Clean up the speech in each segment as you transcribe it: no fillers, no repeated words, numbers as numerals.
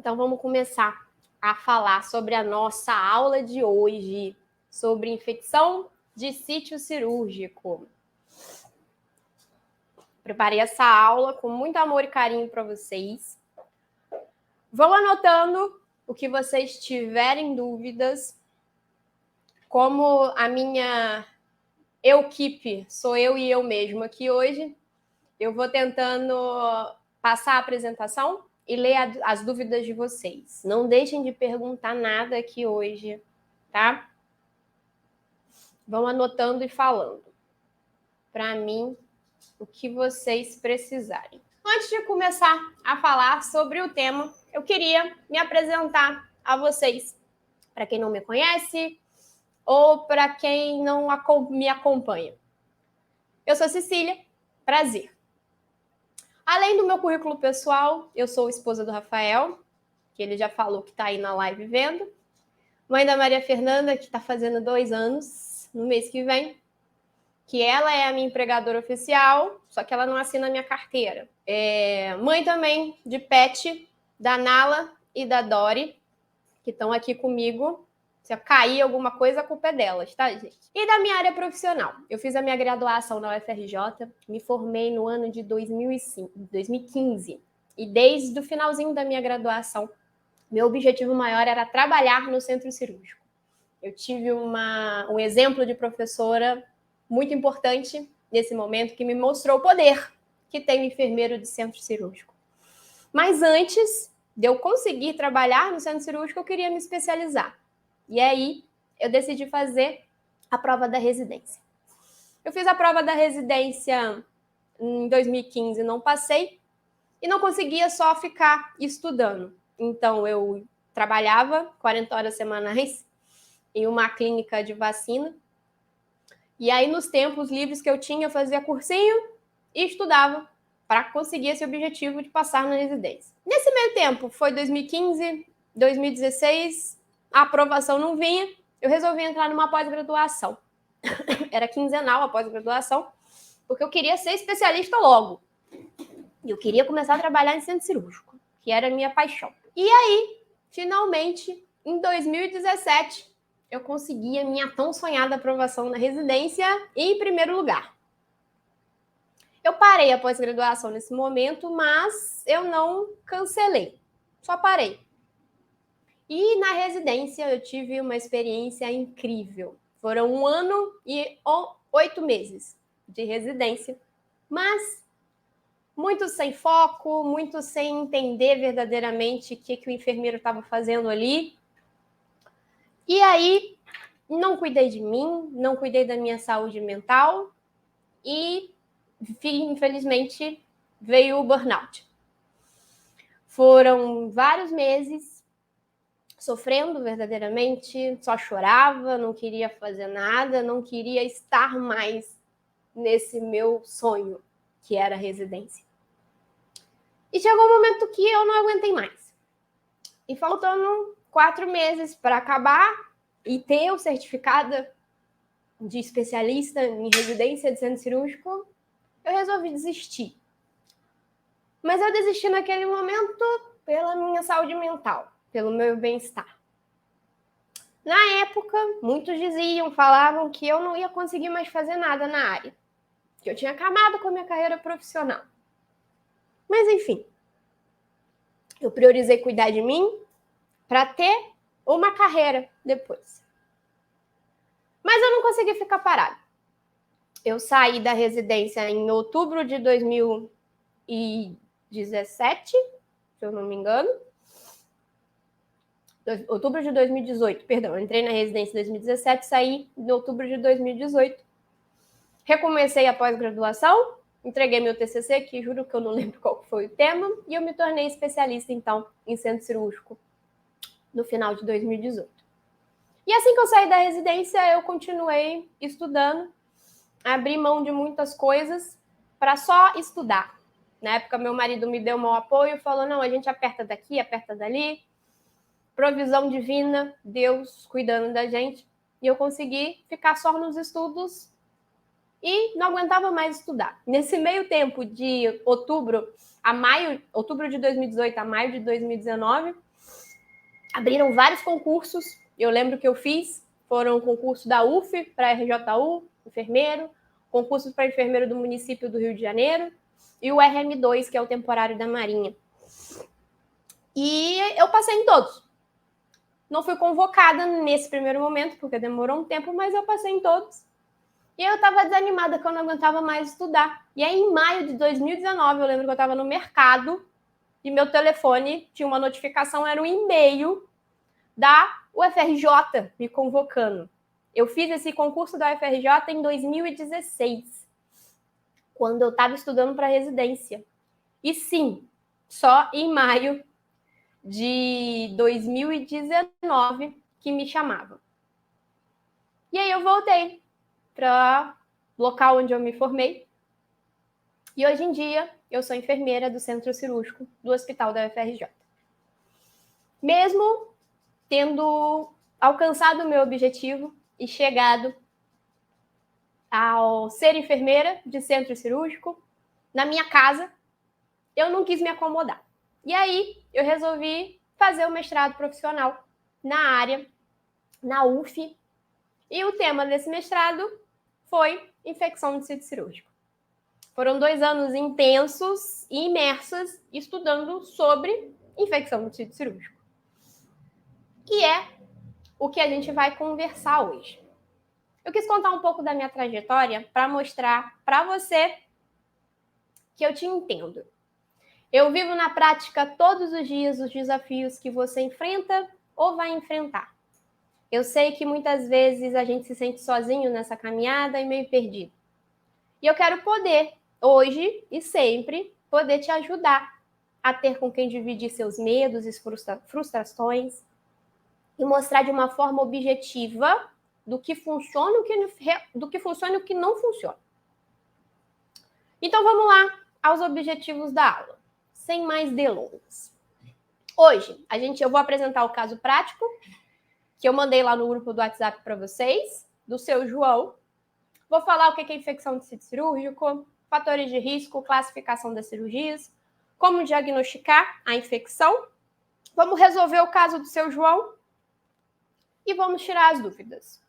Então vamos começar a falar sobre a nossa aula de hoje, sobre infecção de sítio cirúrgico. Preparei essa aula com muito amor e carinho para vocês. Vão anotando o que vocês tiverem dúvidas. Como a minha equipe, sou eu e eu mesma aqui hoje, eu vou tentando passar a apresentação e ler as dúvidas de vocês. Não deixem de perguntar nada aqui hoje, tá? Vão anotando e falando para mim o que vocês precisarem. Antes de começar a falar sobre o tema, eu queria me apresentar a vocês, para quem não me conhece ou para quem não me acompanha. Eu sou Cecília, prazer. Além do meu currículo pessoal, eu sou esposa do Rafael, que ele já falou que está aí na live vendo. Mãe da Maria Fernanda, que está fazendo 2 anos no mês que vem. Que ela é a minha empregadora oficial, só que ela não assina a minha carteira. Mãe também de pet, da Nala e da Dori, que estão aqui comigo. Se eu cair alguma coisa, a culpa é delas, tá, gente? E da minha área profissional. Eu fiz a minha graduação na UFRJ, me formei no ano de 2015. E desde o finalzinho da minha graduação, meu objetivo maior era trabalhar no centro cirúrgico. Eu tive um exemplo de professora muito importante nesse momento, que me mostrou o poder que tem o enfermeiro de centro cirúrgico. Mas antes de eu conseguir trabalhar no centro cirúrgico, eu queria me especializar. E aí, eu decidi fazer a prova da residência. Eu fiz a prova da residência em 2015, não passei, e não conseguia só ficar estudando. Então, eu trabalhava 40 horas semanais em uma clínica de vacina. E aí, nos tempos livres que eu tinha, eu fazia cursinho e estudava para conseguir esse objetivo de passar na residência. Nesse meio tempo, foi 2015, 2016... a aprovação não vinha, eu resolvi entrar numa pós-graduação. Era quinzenal a pós-graduação, porque eu queria ser especialista logo. E eu queria começar a trabalhar em centro cirúrgico, que era a minha paixão. E aí, finalmente, em 2017, eu consegui a minha tão sonhada aprovação na residência em primeiro lugar. Eu parei a pós-graduação nesse momento, mas eu não cancelei, só parei. E na residência eu tive uma experiência incrível. Foram 1 ano e 8 meses de residência, mas muito sem foco, muito sem entender verdadeiramente o que o enfermeiro estava fazendo ali. E aí, não cuidei de mim, não cuidei da minha saúde mental e, infelizmente, veio o burnout. Foram vários meses sofrendo verdadeiramente, só chorava, não queria fazer nada, não queria estar mais nesse meu sonho, que era a residência. E chegou um momento que eu não aguentei mais. E faltando 4 meses para acabar e ter o certificado de especialista em residência de centro cirúrgico, eu resolvi desistir. Mas eu desisti naquele momento pela minha saúde mental, pelo meu bem-estar. Na época, muitos falavam que eu não ia conseguir mais fazer nada na área, que eu tinha acabado com a minha carreira profissional. Mas, enfim, eu priorizei cuidar de mim para ter uma carreira depois. Mas eu não consegui ficar parada. Eu saí da residência em outubro de 2017, se eu não me engano. Outubro de 2018, perdão. Eu entrei na residência em 2017, saí em outubro de 2018. Recomecei a pós-graduação, entreguei meu TCC, que juro que eu não lembro qual foi o tema, e eu me tornei especialista, então, em centro cirúrgico no final de 2018. E assim que eu saí da residência, eu continuei estudando, abri mão de muitas coisas para só estudar. Na época, meu marido me deu um apoio, falou, não, a gente aperta daqui, aperta dali, provisão divina, Deus cuidando da gente, e eu consegui ficar só nos estudos e não aguentava mais estudar. Nesse meio tempo, de outubro de 2018 a maio de 2019, Abriram vários concursos, eu lembro que eu fiz, foram concurso da UF para RJU, enfermeiro, concursos para enfermeiro do município do Rio de Janeiro, e o RM2, que é o temporário da Marinha. E eu passei em todos. Não fui convocada nesse primeiro momento, porque demorou um tempo, mas eu passei em todos. E eu estava desanimada, que eu não aguentava mais estudar. E aí, em maio de 2019, eu lembro que eu estava no mercado e meu telefone tinha uma notificação, era um e-mail da UFRJ me convocando. Eu fiz esse concurso da UFRJ em 2016, quando eu estava estudando para residência. E sim, só em maio de 2019 que me chamavam. E aí eu voltei para o local onde eu me formei. E hoje em dia eu sou enfermeira do Centro Cirúrgico do Hospital da UFRJ. Mesmo tendo alcançado o meu objetivo e chegado ao ser enfermeira de centro cirúrgico, na minha casa, eu não quis me acomodar. E aí eu resolvi fazer o mestrado profissional na área, na UF, e o tema desse mestrado foi infecção do sítio cirúrgico. Foram 2 anos intensos e imersos estudando sobre infecção do sítio cirúrgico. E é o que a gente vai conversar hoje. Eu quis contar um pouco da minha trajetória para mostrar para você que eu te entendo. Eu vivo na prática todos os dias os desafios que você enfrenta ou vai enfrentar. Eu sei que muitas vezes a gente se sente sozinho nessa caminhada e meio perdido. E eu quero poder, hoje e sempre, poder te ajudar a ter com quem dividir seus medos e frustrações e mostrar de uma forma objetiva do que funciona e o que não funciona. Então vamos lá aos objetivos da aula, sem mais delongas. Hoje, eu vou apresentar o caso prático que eu mandei lá no grupo do WhatsApp para vocês, do seu João. Vou falar o que é infecção de sítio cirúrgico, fatores de risco, classificação das cirurgias, como diagnosticar a infecção. Vamos resolver o caso do seu João e vamos tirar as dúvidas.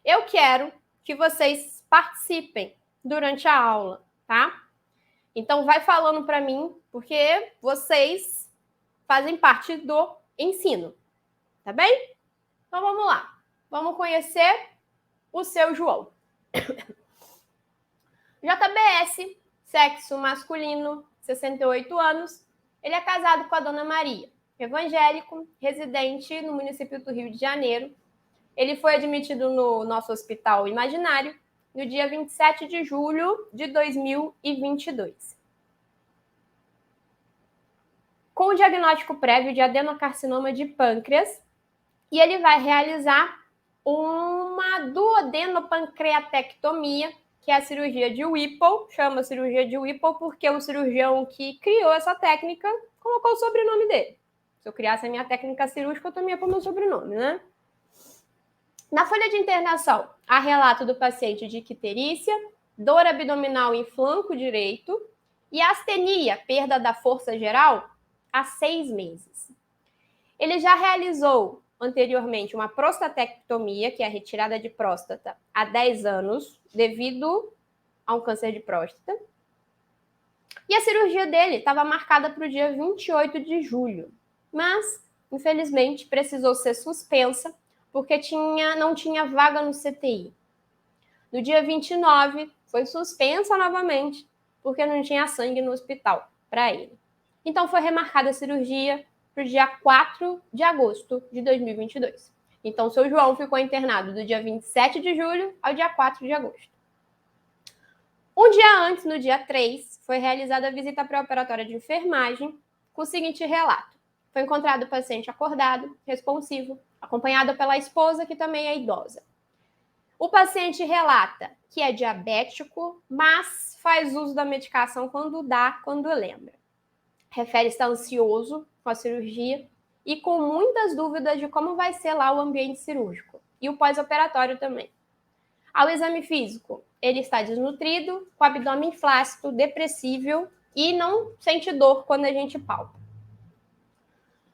Eu quero que vocês participem durante a aula, tá? Então, vai falando para mim, porque vocês fazem parte do ensino, tá bem? Então, vamos lá. Vamos conhecer o seu João. JBS, sexo masculino, 68 anos. Ele é casado com a dona Maria, evangélico, residente no município do Rio de Janeiro. Ele foi admitido no nosso hospital imaginário no dia 27 de julho de 2022. Com o diagnóstico prévio de adenocarcinoma de pâncreas, e ele vai realizar uma duodenopancreatectomia, que é a cirurgia de Whipple, chama cirurgia de Whipple porque o cirurgião que criou essa técnica colocou o sobrenome dele. Se eu criasse a minha técnica cirúrgica, eu também ia pôr meu sobrenome, né? Na folha de internação, há relato do paciente de icterícia, dor abdominal em flanco direito e astenia, perda da força geral, há 6 meses. Ele já realizou anteriormente uma prostatectomia, que é a retirada de próstata, há 10 anos, devido a um câncer de próstata. E a cirurgia dele estava marcada para o dia 28 de julho, mas, infelizmente, precisou ser suspensa, porque não tinha vaga no CTI. No dia 29, foi suspensa novamente, porque não tinha sangue no hospital para ele. Então, foi remarcada a cirurgia para o dia 4 de agosto de 2022. Então, o seu João ficou internado do dia 27 de julho ao dia 4 de agosto. Um dia antes, no dia 3, foi realizada a visita pré-operatória de enfermagem com o seguinte relato. Foi encontrado o paciente acordado, responsivo, acompanhado pela esposa, que também é idosa. O paciente relata que é diabético, mas faz uso da medicação quando lembra. Refere estar ansioso com a cirurgia e com muitas dúvidas de como vai ser lá o ambiente cirúrgico e o pós-operatório também. Ao exame físico, ele está desnutrido, com abdômen flácido, depressível e não sente dor quando a gente palpa.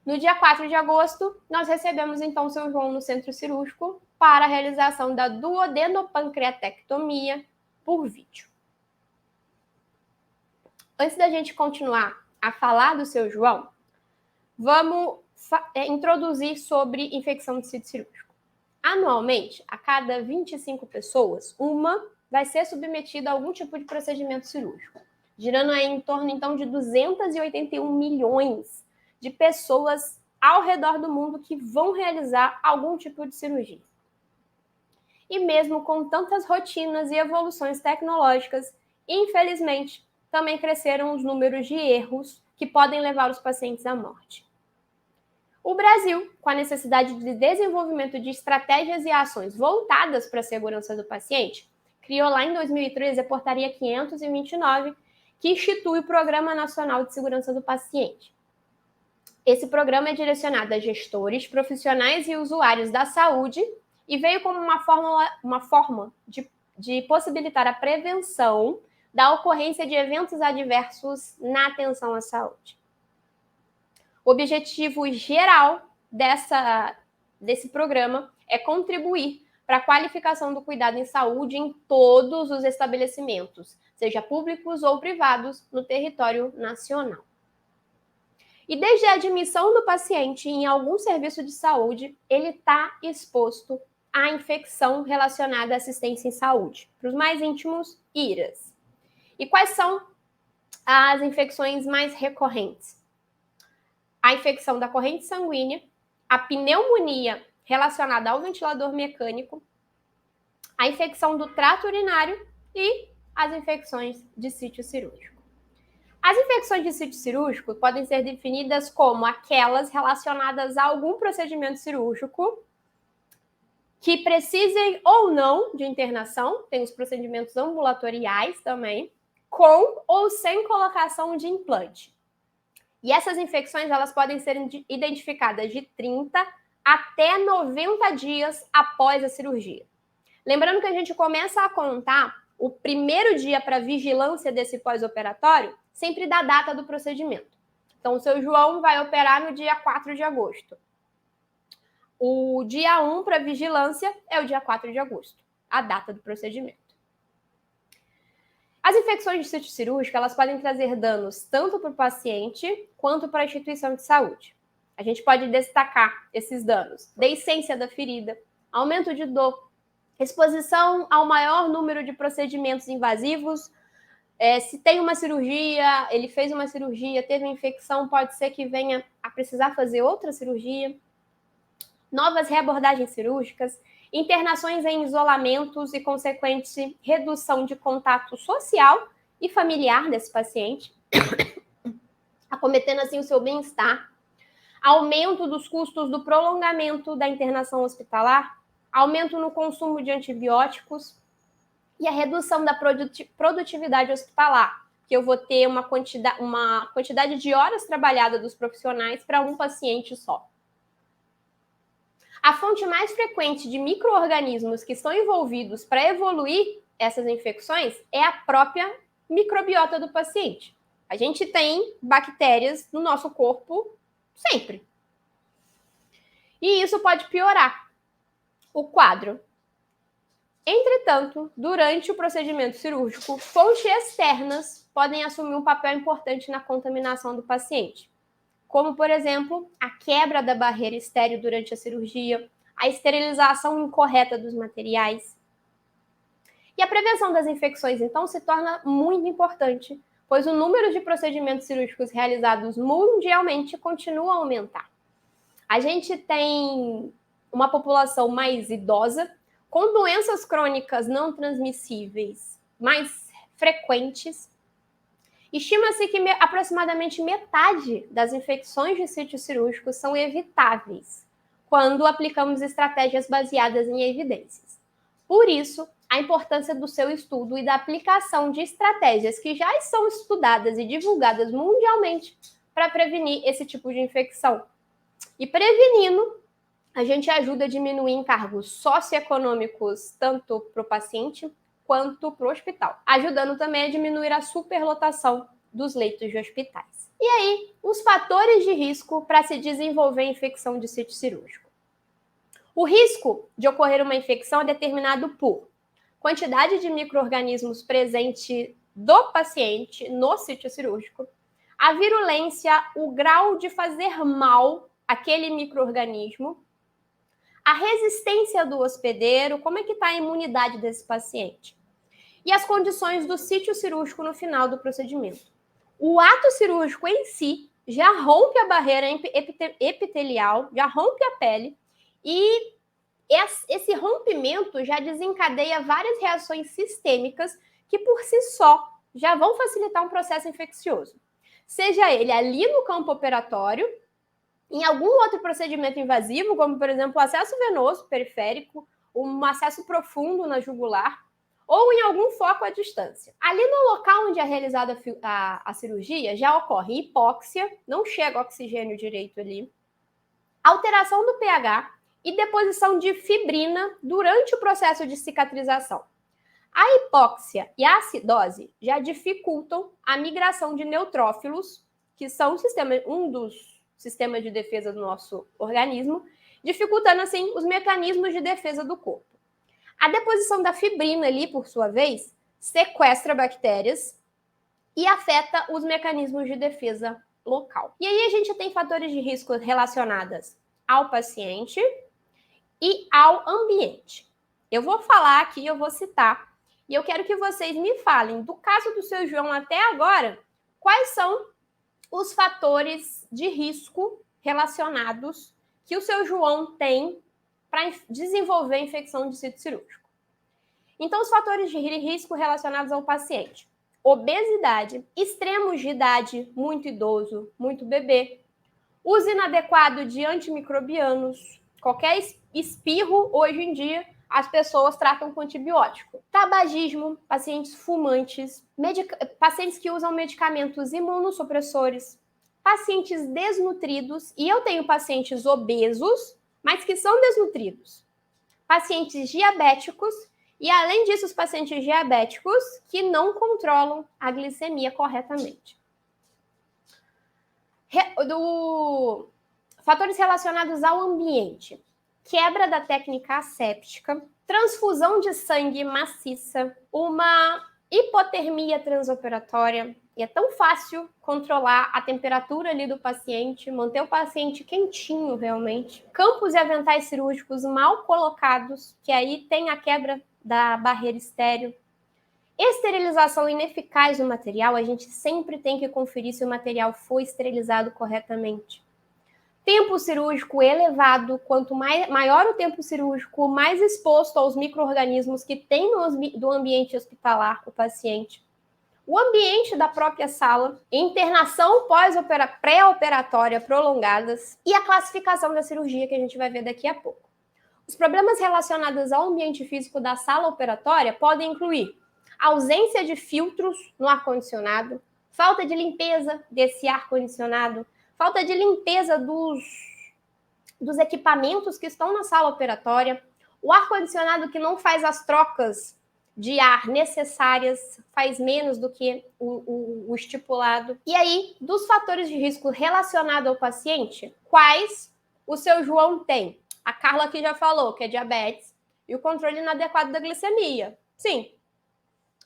No dia 4 de agosto, nós recebemos então o seu João no centro cirúrgico para a realização da duodenopancreatectomia por vídeo. Antes da gente continuar a falar do seu João, vamos introduzir sobre infecção de sítio cirúrgico. Anualmente, a cada 25 pessoas, uma vai ser submetida a algum tipo de procedimento cirúrgico, girando aí em torno, então, de 281 milhões de pessoas ao redor do mundo que vão realizar algum tipo de cirurgia. E mesmo com tantas rotinas e evoluções tecnológicas, infelizmente, também cresceram os números de erros que podem levar os pacientes à morte. O Brasil, com a necessidade de desenvolvimento de estratégias e ações voltadas para a segurança do paciente, criou lá em 2013 a Portaria 529, que institui o Programa Nacional de Segurança do Paciente. Esse programa é direcionado a gestores, profissionais e usuários da saúde e veio como uma forma de possibilitar a prevenção da ocorrência de eventos adversos na atenção à saúde. O objetivo geral desse programa é contribuir para a qualificação do cuidado em saúde em todos os estabelecimentos, seja públicos ou privados, no território nacional. E desde a admissão do paciente em algum serviço de saúde, ele está exposto à infecção relacionada à assistência em saúde. Para os mais íntimos, IRAS. E quais são as infecções mais recorrentes? A infecção da corrente sanguínea, a pneumonia relacionada ao ventilador mecânico, a infecção do trato urinário e as infecções de sítio cirúrgico. As infecções de sítio cirúrgico podem ser definidas como aquelas relacionadas a algum procedimento cirúrgico que precisem ou não de internação, tem os procedimentos ambulatoriais também, com ou sem colocação de implante. E essas infecções elas podem ser identificadas de 30 até 90 dias após a cirurgia. Lembrando que a gente começa a contar o primeiro dia para vigilância desse pós-operatório sempre da data do procedimento. Então, o seu João vai operar no dia 4 de agosto. O dia 1 para vigilância é o dia 4 de agosto, a data do procedimento. As infecções de sítio cirúrgico, elas podem trazer danos tanto para o paciente quanto para a instituição de saúde. A gente pode destacar esses danos: deiscência da ferida, aumento de dor, exposição ao maior número de procedimentos invasivos. Se tem uma cirurgia, ele fez uma cirurgia, teve uma infecção, pode ser que venha a precisar fazer outra cirurgia. Novas reabordagens cirúrgicas, internações em isolamentos e consequente redução de contato social e familiar desse paciente, acometendo assim o seu bem-estar, aumento dos custos do prolongamento da internação hospitalar, aumento no consumo de antibióticos e a redução da produtividade hospitalar, que eu vou ter uma quantidade de horas trabalhadas dos profissionais para um paciente só. A fonte mais frequente de micro-organismos que estão envolvidos para evoluir essas infecções é a própria microbiota do paciente. A gente tem bactérias no nosso corpo sempre. E isso pode piorar o quadro. Entretanto, durante o procedimento cirúrgico, fontes externas podem assumir um papel importante na contaminação do paciente, como, por exemplo, a quebra da barreira estéril durante a cirurgia, a esterilização incorreta dos materiais. E a prevenção das infecções, então, se torna muito importante, pois o número de procedimentos cirúrgicos realizados mundialmente continua a aumentar. A gente tem uma população mais idosa, com doenças crônicas não transmissíveis mais frequentes. Estima-se que aproximadamente metade das infecções de sítio cirúrgico são evitáveis quando aplicamos estratégias baseadas em evidências. Por isso, a importância do seu estudo e da aplicação de estratégias que já são estudadas e divulgadas mundialmente para prevenir esse tipo de infecção. E prevenindo, a gente ajuda a diminuir encargos socioeconômicos tanto para o paciente quanto para o hospital, ajudando também a diminuir a superlotação dos leitos de hospitais. E aí, os fatores de risco para se desenvolver infecção de sítio cirúrgico. O risco de ocorrer uma infecção é determinado por quantidade de micro-organismos presente do paciente no sítio cirúrgico, a virulência, o grau de fazer mal àquele micro-organismo, a resistência do hospedeiro, como é que está a imunidade desse paciente, e as condições do sítio cirúrgico no final do procedimento. O ato cirúrgico em si já rompe a barreira epitelial, já rompe a pele, e esse rompimento já desencadeia várias reações sistêmicas que, por si só, já vão facilitar um processo infeccioso. Seja ele ali no campo operatório, em algum outro procedimento invasivo, como, por exemplo, o acesso venoso periférico, um acesso profundo na jugular, ou em algum foco à distância. Ali no local onde é realizada a cirurgia, já ocorre hipóxia, não chega oxigênio direito ali, alteração do pH e deposição de fibrina durante o processo de cicatrização. A hipóxia e a acidose já dificultam a migração de neutrófilos, que são um dos sistemas de defesa do nosso organismo, dificultando, assim, os mecanismos de defesa do corpo. A deposição da fibrina ali, por sua vez, sequestra bactérias e afeta os mecanismos de defesa local. E aí a gente tem fatores de risco relacionados ao paciente e ao ambiente. Eu vou falar aqui, eu vou citar, e eu quero que vocês me falem, do caso do seu João até agora, quais são os fatores de risco relacionados que o seu João tem para desenvolver infecção de sítio cirúrgico. Então, os fatores de risco relacionados ao paciente: obesidade, extremos de idade, muito idoso, muito bebê, uso inadequado de antimicrobianos, qualquer espirro, hoje em dia, as pessoas tratam com antibiótico. Tabagismo, pacientes fumantes, pacientes que usam medicamentos imunossupressores, pacientes desnutridos, e eu tenho pacientes obesos, mas que são desnutridos, pacientes diabéticos, e além disso, os pacientes diabéticos que não controlam a glicemia corretamente. Fatores relacionados ao ambiente: quebra da técnica asséptica, transfusão de sangue maciça, uma hipotermia transoperatória, e é tão fácil controlar a temperatura ali do paciente, manter o paciente quentinho realmente. Campos e aventais cirúrgicos mal colocados, que aí tem a quebra da barreira estéril. Esterilização ineficaz do material, a gente sempre tem que conferir se o material foi esterilizado corretamente. Tempo cirúrgico elevado, quanto maior o tempo cirúrgico, mais exposto aos micro-organismos que tem do ambiente hospitalar o paciente. O ambiente da própria sala, internação pré-operatória prolongadas e a classificação da cirurgia que a gente vai ver daqui a pouco. Os problemas relacionados ao ambiente físico da sala operatória podem incluir ausência de filtros no ar-condicionado, falta de limpeza desse ar-condicionado, falta de limpeza dos equipamentos que estão na sala operatória, o ar-condicionado que não faz as trocas de ar necessárias, faz menos do que o estipulado. E aí, dos fatores de risco relacionados ao paciente, quais o seu João tem? A Carla aqui já falou que é diabetes e o controle inadequado da glicemia. Sim,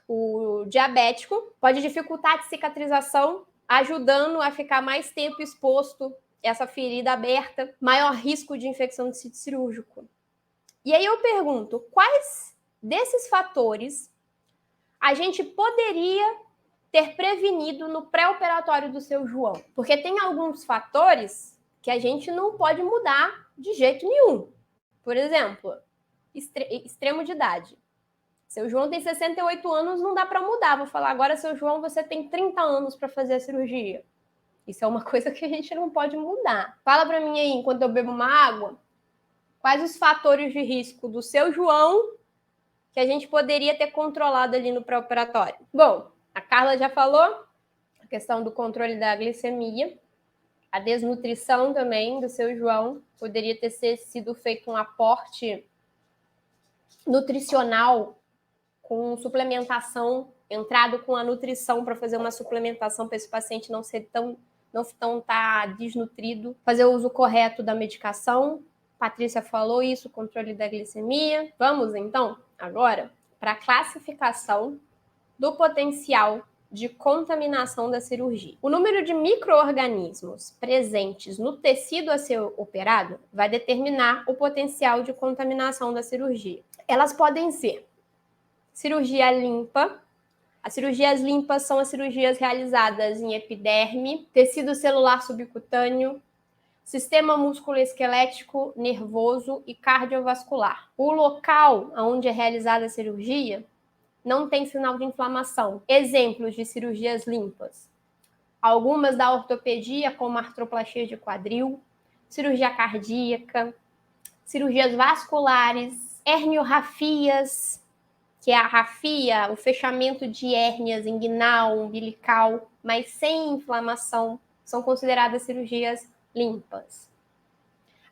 o diabético pode dificultar a cicatrização, ajudando a ficar mais tempo exposto, essa ferida aberta, maior risco de infecção de sítio cirúrgico. E aí eu pergunto, quais desses fatores a gente poderia ter prevenido no pré-operatório do seu João? Porque tem alguns fatores que a gente não pode mudar de jeito nenhum. Por exemplo, extremo de idade. Seu João tem 68 anos, não dá para mudar. Vou falar agora, seu João, você tem 30 anos para fazer a cirurgia. Isso é uma coisa que a gente não pode mudar. Fala para mim aí, enquanto eu bebo uma água, quais os fatores de risco do seu João que a gente poderia ter controlado ali no pré-operatório? Bom, a Carla já falou a questão do controle da glicemia, a desnutrição também do seu João, poderia ter sido feito um aporte nutricional com suplementação entrado com a nutrição para fazer uma suplementação para esse paciente não tá desnutrido, fazer o uso correto da medicação. Patrícia falou isso, controle da glicemia. Vamos então agora para a classificação do potencial de contaminação da cirurgia. O número de micro-organismos presentes no tecido a ser operado vai determinar o potencial de contaminação da cirurgia. Elas podem ser cirurgia limpa. As cirurgias limpas são as cirurgias realizadas em epiderme, tecido celular subcutâneo, sistema musculoesquelético, nervoso e cardiovascular. O local onde é realizada a cirurgia não tem sinal de inflamação. Exemplos de cirurgias limpas. Algumas da ortopedia, como artroplastia de quadril, cirurgia cardíaca, cirurgias vasculares, herniorafias, que é a rafia, o fechamento de hérnias inguinal, umbilical, mas sem inflamação, são consideradas cirurgias limpas.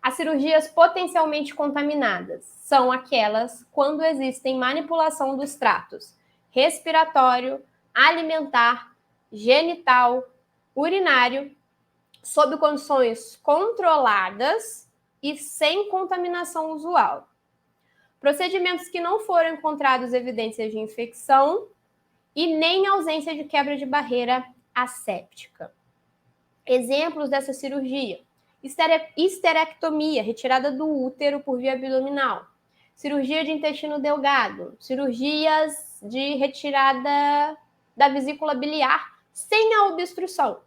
As cirurgias potencialmente contaminadas são aquelas quando existem manipulação dos tratos respiratório, alimentar, genital, urinário, sob condições controladas e sem contaminação usual. Procedimentos que não foram encontrados evidências de infecção e nem ausência de quebra de barreira asséptica. Exemplos dessa cirurgia: histerectomia, retirada do útero por via abdominal, cirurgia de intestino delgado, cirurgias de retirada da vesícula biliar sem a obstrução,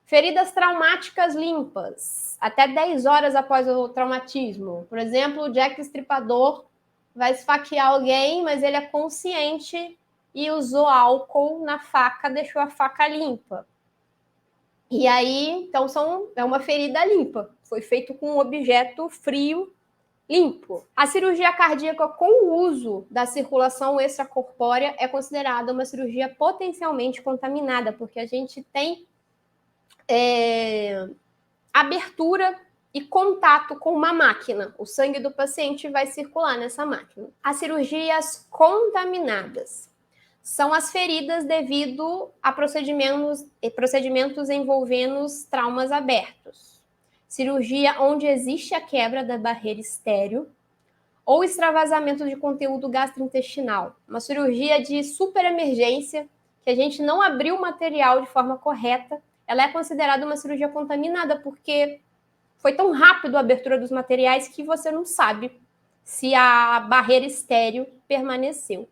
feridas traumáticas limpas, até 10 horas após o traumatismo. Por exemplo, o Jack Estripador vai esfaquear alguém, mas ele é consciente e usou álcool na faca, deixou a faca limpa. E aí, então, é uma ferida limpa. Foi feito com um objeto frio, limpo. A cirurgia cardíaca com o uso da circulação extracorpórea é considerada uma cirurgia potencialmente contaminada, porque a gente tem abertura e contato com uma máquina. O sangue do paciente vai circular nessa máquina. As cirurgias contaminadas são as feridas devido a procedimentos envolvendo traumas abertos. Cirurgia onde existe a quebra da barreira estéreo ou extravasamento de conteúdo gastrointestinal. Uma cirurgia de superemergência, que a gente não abriu o material de forma correta, ela é considerada uma cirurgia contaminada porque foi tão rápido a abertura dos materiais que você não sabe se a barreira estéreo permaneceu.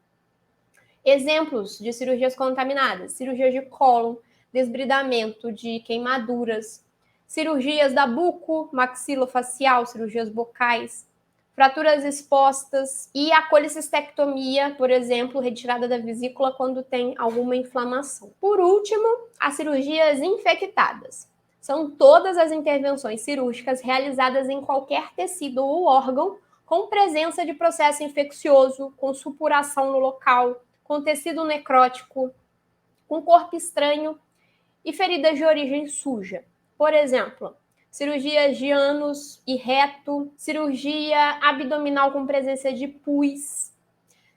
Exemplos de cirurgias contaminadas: cirurgia de cólon, desbridamento de queimaduras, cirurgias da buco-maxilofacial, cirurgias bocais, fraturas expostas e a colicistectomia, por exemplo, retirada da vesícula quando tem alguma inflamação. Por último, as cirurgias infectadas. São todas as intervenções cirúrgicas realizadas em qualquer tecido ou órgão com presença de processo infeccioso, com supuração no local, com tecido necrótico, com corpo estranho e feridas de origem suja. Por exemplo, cirurgias de ânus e reto, cirurgia abdominal com presença de pus,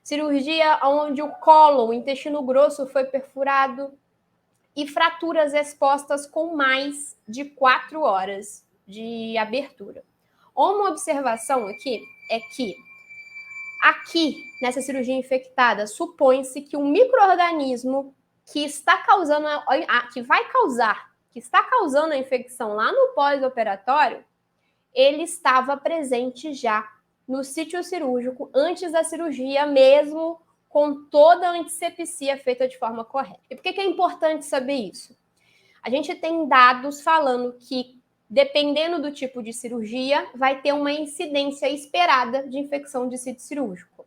cirurgia onde o cólon, o intestino grosso, foi perfurado e fraturas expostas com mais de 4 horas de abertura. Uma observação aqui é que aqui, nessa cirurgia infectada, supõe-se que um micro-organismo que está causando a infecção lá no pós-operatório, ele estava presente já no sítio cirúrgico antes da cirurgia, mesmo com toda a antisepsia feita de forma correta. E por que é importante saber isso? A gente tem dados falando que, dependendo do tipo de cirurgia, vai ter uma incidência esperada de infecção de sítio cirúrgico.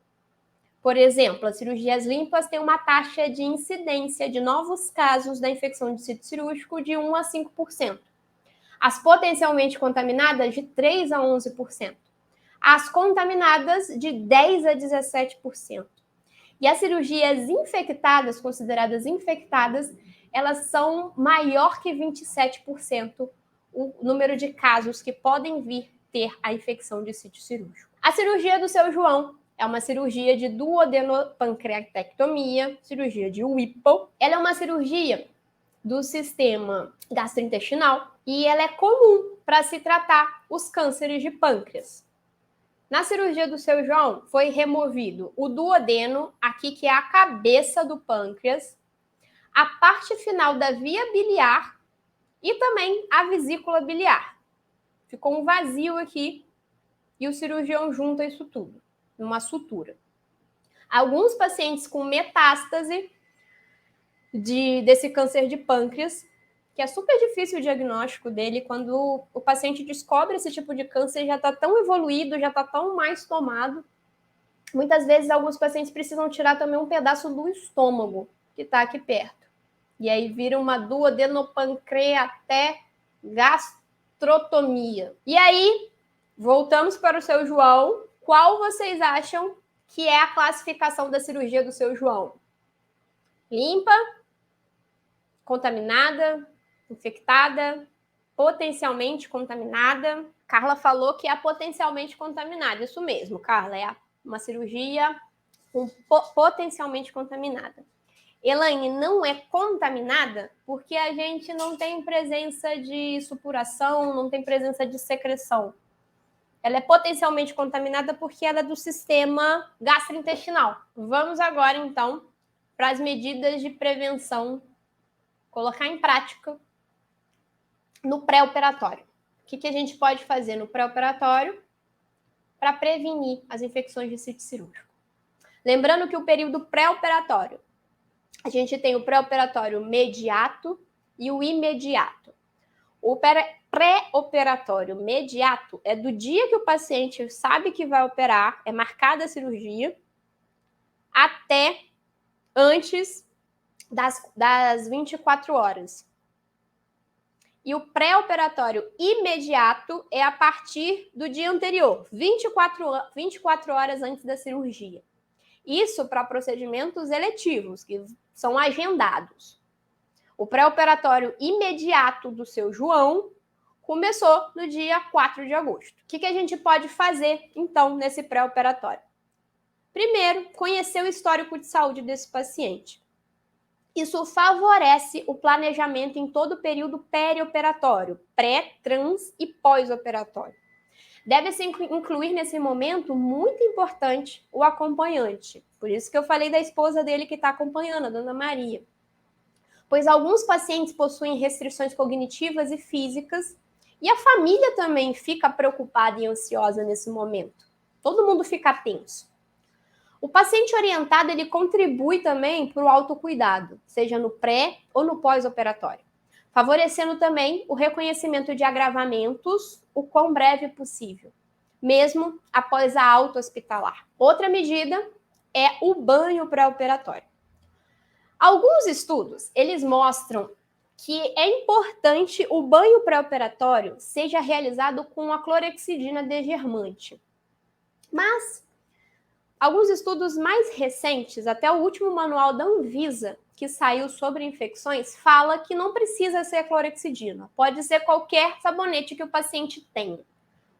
Por exemplo, as cirurgias limpas têm uma taxa de incidência de novos casos da infecção de sítio cirúrgico de 1 a 5%. As potencialmente contaminadas, de 3 a 11%. As contaminadas, de 10 a 17%. E as cirurgias infectadas, consideradas infectadas, elas são maior que 27% o número de casos que podem vir ter a infecção de sítio cirúrgico. A cirurgia do seu João É uma cirurgia de duodenopancreatectomia, cirurgia de Whipple. Ela é uma cirurgia do sistema gastrointestinal e ela é comum para se tratar os cânceres de pâncreas. Na cirurgia do seu João, foi removido o duodeno, aqui que é a cabeça do pâncreas, a parte final da via biliar e também a vesícula biliar. Ficou um vazio aqui e o cirurgião junta isso tudo, numa sutura. Alguns pacientes com metástase desse câncer de pâncreas, que é super difícil o diagnóstico dele, quando o paciente descobre esse tipo de câncer, já está tão evoluído, já está tão mais tomado. Muitas vezes, alguns pacientes precisam tirar também um pedaço do estômago, que está aqui perto. E aí vira uma duodenopancreatecgastrotomia. E aí, voltamos para o seu João. Qual vocês acham que é a classificação da cirurgia do seu João? Limpa? Contaminada? Infectada? Potencialmente contaminada? Carla falou que é potencialmente contaminada. Isso mesmo, Carla, é uma cirurgia potencialmente contaminada. Elaine, não é contaminada porque a gente não tem presença de supuração, não tem presença de secreção. Ela é potencialmente contaminada porque ela é do sistema gastrointestinal. Vamos agora, então, para as medidas de prevenção, colocar em prática no pré-operatório. O que a gente pode fazer no pré-operatório para prevenir as infecções de sítio cirúrgico? Lembrando que o período pré-operatório, a gente tem o pré-operatório mediato e o imediato. O pré-operatório mediato é do dia que o paciente sabe que vai operar, é marcada a cirurgia, até antes das 24 horas. E o pré-operatório imediato é a partir do dia anterior, 24 horas antes da cirurgia. Isso para procedimentos eletivos, que são agendados. O pré-operatório imediato do seu João começou no dia 4 de agosto. O que a gente pode fazer, então, nesse pré-operatório? Primeiro, conhecer o histórico de saúde desse paciente. Isso favorece o planejamento em todo o período perioperatório, pré, trans e pós-operatório. Deve-se incluir nesse momento, muito importante, o acompanhante. Por isso que eu falei da esposa dele que está acompanhando, a dona Maria. Pois alguns pacientes possuem restrições cognitivas e físicas e a família também fica preocupada e ansiosa nesse momento. Todo mundo fica tenso. O paciente orientado, ele contribui também para o autocuidado, seja no pré ou no pós-operatório, favorecendo também o reconhecimento de agravamentos o quão breve possível, mesmo após a alta hospitalar. Outra medida é o banho pré-operatório. Alguns estudos, eles mostram que é importante o banho pré-operatório seja realizado com a clorexidina desgermante. Mas alguns estudos mais recentes, até o último manual da Anvisa, que saiu sobre infecções, fala que não precisa ser clorexidina. Pode ser qualquer sabonete que o paciente tenha,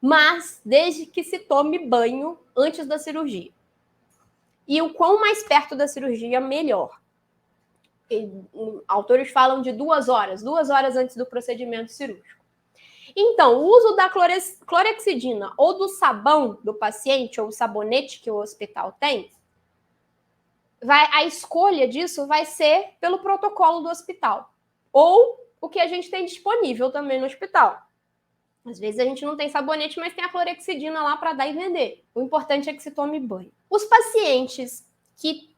mas desde que se tome banho antes da cirurgia. E o quão mais perto da cirurgia, melhor. Autores falam de 2 horas antes do procedimento cirúrgico. Então, o uso da clorexidina ou do sabão do paciente, ou o sabonete que o hospital tem, a escolha disso vai ser pelo protocolo do hospital. Ou o que a gente tem disponível também no hospital. Às vezes a gente não tem sabonete, mas tem a clorexidina lá para dar e vender. O importante é que se tome banho. Os pacientes que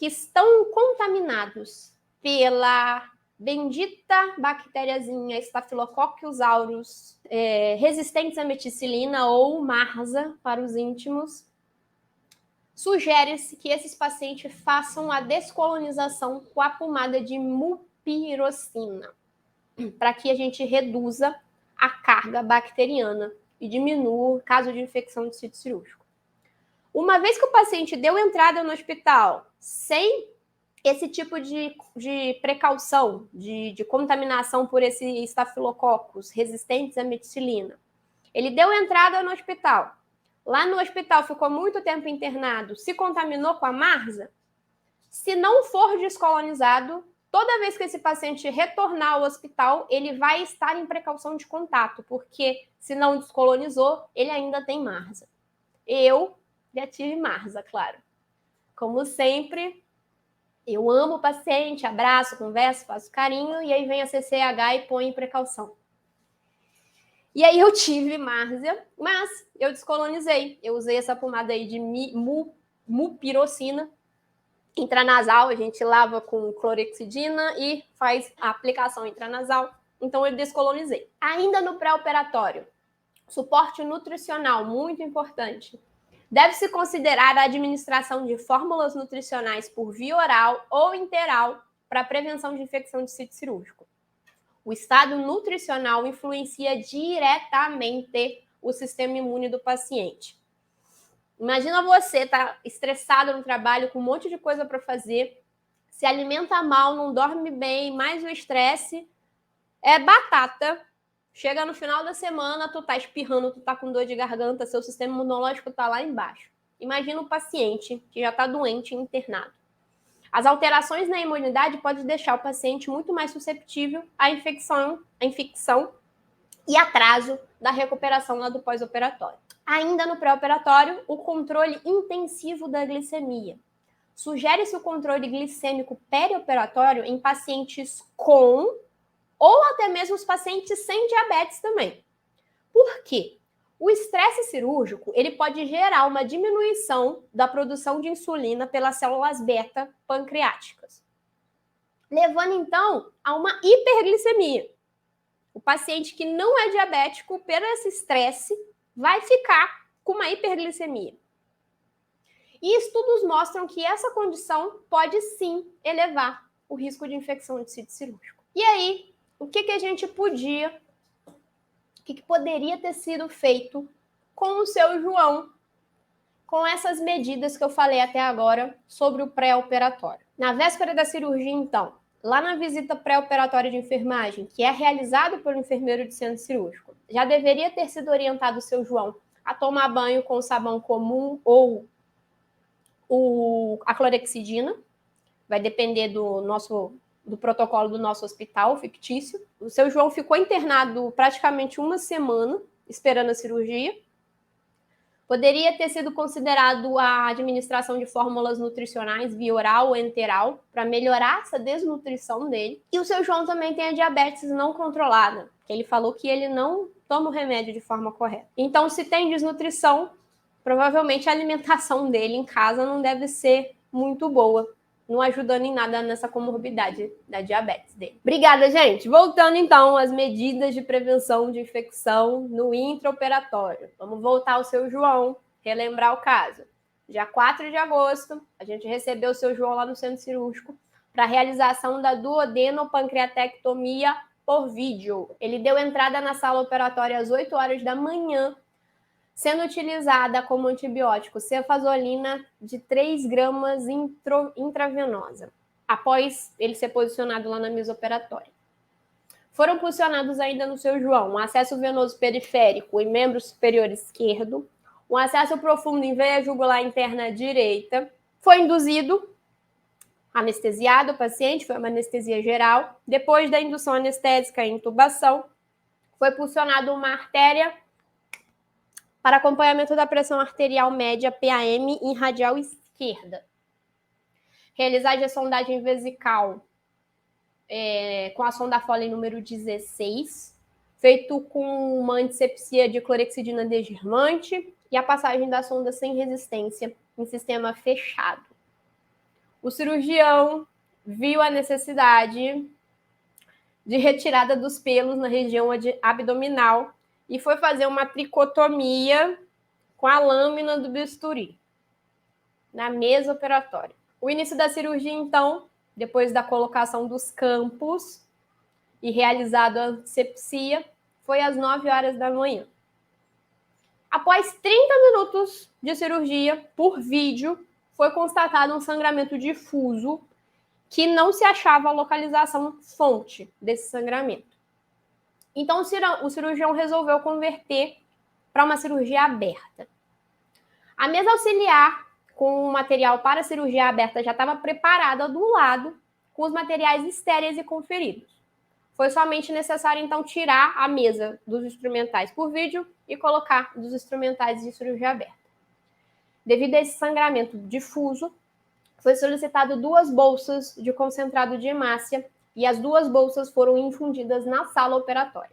estão contaminados pela bendita bactériazinha Staphylococcus aureus, resistentes à meticilina ou MARSA para os íntimos, sugere-se que esses pacientes façam a descolonização com a pomada de mupirocina, para que a gente reduza a carga bacteriana e diminua o caso de infecção de sítio cirúrgico. Uma vez que o paciente deu entrada no hospital sem esse tipo de precaução, de contaminação por esse estafilococos resistentes à meticilina, ele deu entrada no hospital, lá no hospital ficou muito tempo internado, se contaminou com a Marsa, se não for descolonizado, toda vez que esse paciente retornar ao hospital, ele vai estar em precaução de contato, porque se não descolonizou, ele ainda tem Marsa. Eu já tive Marsa, claro. Como sempre, eu amo o paciente, abraço, converso, faço carinho, e aí vem a CCH e põe em precaução. E aí eu tive Marsa, mas eu descolonizei. Eu usei essa pomada aí de mupirocina, intranasal, a gente lava com clorexidina e faz a aplicação intranasal. Então eu descolonizei. Ainda no pré-operatório, suporte nutricional, muito importante. Deve-se considerar a administração de fórmulas nutricionais por via oral ou interal para a prevenção de infecção de sítio cirúrgico. O estado nutricional influencia diretamente o sistema imune do paciente. Imagina você tá estressado no trabalho, com um monte de coisa para fazer, se alimenta mal, não dorme bem, mais o estresse é batata. Chega no final da semana, tu tá espirrando, tu tá com dor de garganta, seu sistema imunológico tá lá embaixo. Imagina o paciente que já tá doente e internado. As alterações na imunidade podem deixar o paciente muito mais susceptível à infecção e atraso da recuperação lá do pós-operatório. Ainda no pré-operatório, o controle intensivo da glicemia. Sugere-se o controle glicêmico perioperatório em pacientes com ou até mesmo os pacientes sem diabetes também. Por quê? O estresse cirúrgico, ele pode gerar uma diminuição da produção de insulina pelas células beta pancreáticas, levando então a uma hiperglicemia. O paciente que não é diabético, pelo esse estresse, vai ficar com uma hiperglicemia. E estudos mostram que essa condição pode sim elevar o risco de infecção de sítio cirúrgico. E aí, o que a gente podia, o que poderia ter sido feito com o seu João, com essas medidas que eu falei até agora sobre o pré-operatório? Na véspera da cirurgia, então, lá na visita pré-operatória de enfermagem, que é realizado pelo enfermeiro de centro cirúrgico, já deveria ter sido orientado o seu João a tomar banho com sabão comum ou a clorexidina, vai depender do protocolo do nosso hospital fictício. O seu João ficou internado praticamente uma semana, esperando a cirurgia. Poderia ter sido considerado a administração de fórmulas nutricionais via oral ou enteral para melhorar essa desnutrição dele. E o seu João também tem a diabetes não controlada, que ele falou que ele não toma o remédio de forma correta. Então, se tem desnutrição, provavelmente a alimentação dele em casa não deve ser muito boa, não ajudando em nada nessa comorbidade da diabetes dele. Obrigada, gente. Voltando, então, às medidas de prevenção de infecção no intraoperatório. Vamos voltar ao seu João, relembrar o caso. Dia 4 de agosto, a gente recebeu o seu João lá no centro cirúrgico para a realização da duodenopancreatectomia por vídeo. Ele deu entrada na sala operatória às 8 horas da manhã, sendo utilizada como antibiótico cefazolina de 3 gramas intravenosa, após ele ser posicionado lá na mesa operatória. Foram posicionados ainda no seu João um acesso venoso periférico em membro superior esquerdo, um acesso profundo em veia jugular interna direita. Foi induzido, anestesiado o paciente, foi uma anestesia geral. Depois da indução anestésica e intubação, foi posicionada uma artéria para acompanhamento da pressão arterial média PAM em radial esquerda. Realizar a sondagem vesical com a sonda Foley número 16, feito com uma antisepsia de clorexidina desgermante e a passagem da sonda sem resistência em sistema fechado. O cirurgião viu a necessidade de retirada dos pelos na região abdominal e foi fazer uma tricotomia com a lâmina do bisturi na mesa operatória. O início da cirurgia, então, depois da colocação dos campos e realizada a antisepsia, foi às 9 horas da manhã. Após 30 minutos de cirurgia por vídeo, foi constatado um sangramento difuso que não se achava a localização fonte desse sangramento. Então, o cirurgião resolveu converter para uma cirurgia aberta. A mesa auxiliar com o material para a cirurgia aberta já estava preparada do lado, com os materiais estéreis e conferidos. Foi somente necessário, então, tirar a mesa dos instrumentais por vídeo e colocar dos instrumentais de cirurgia aberta. Devido a esse sangramento difuso, foi solicitado 2 bolsas de concentrado de hemácia e as 2 bolsas foram infundidas na sala operatória.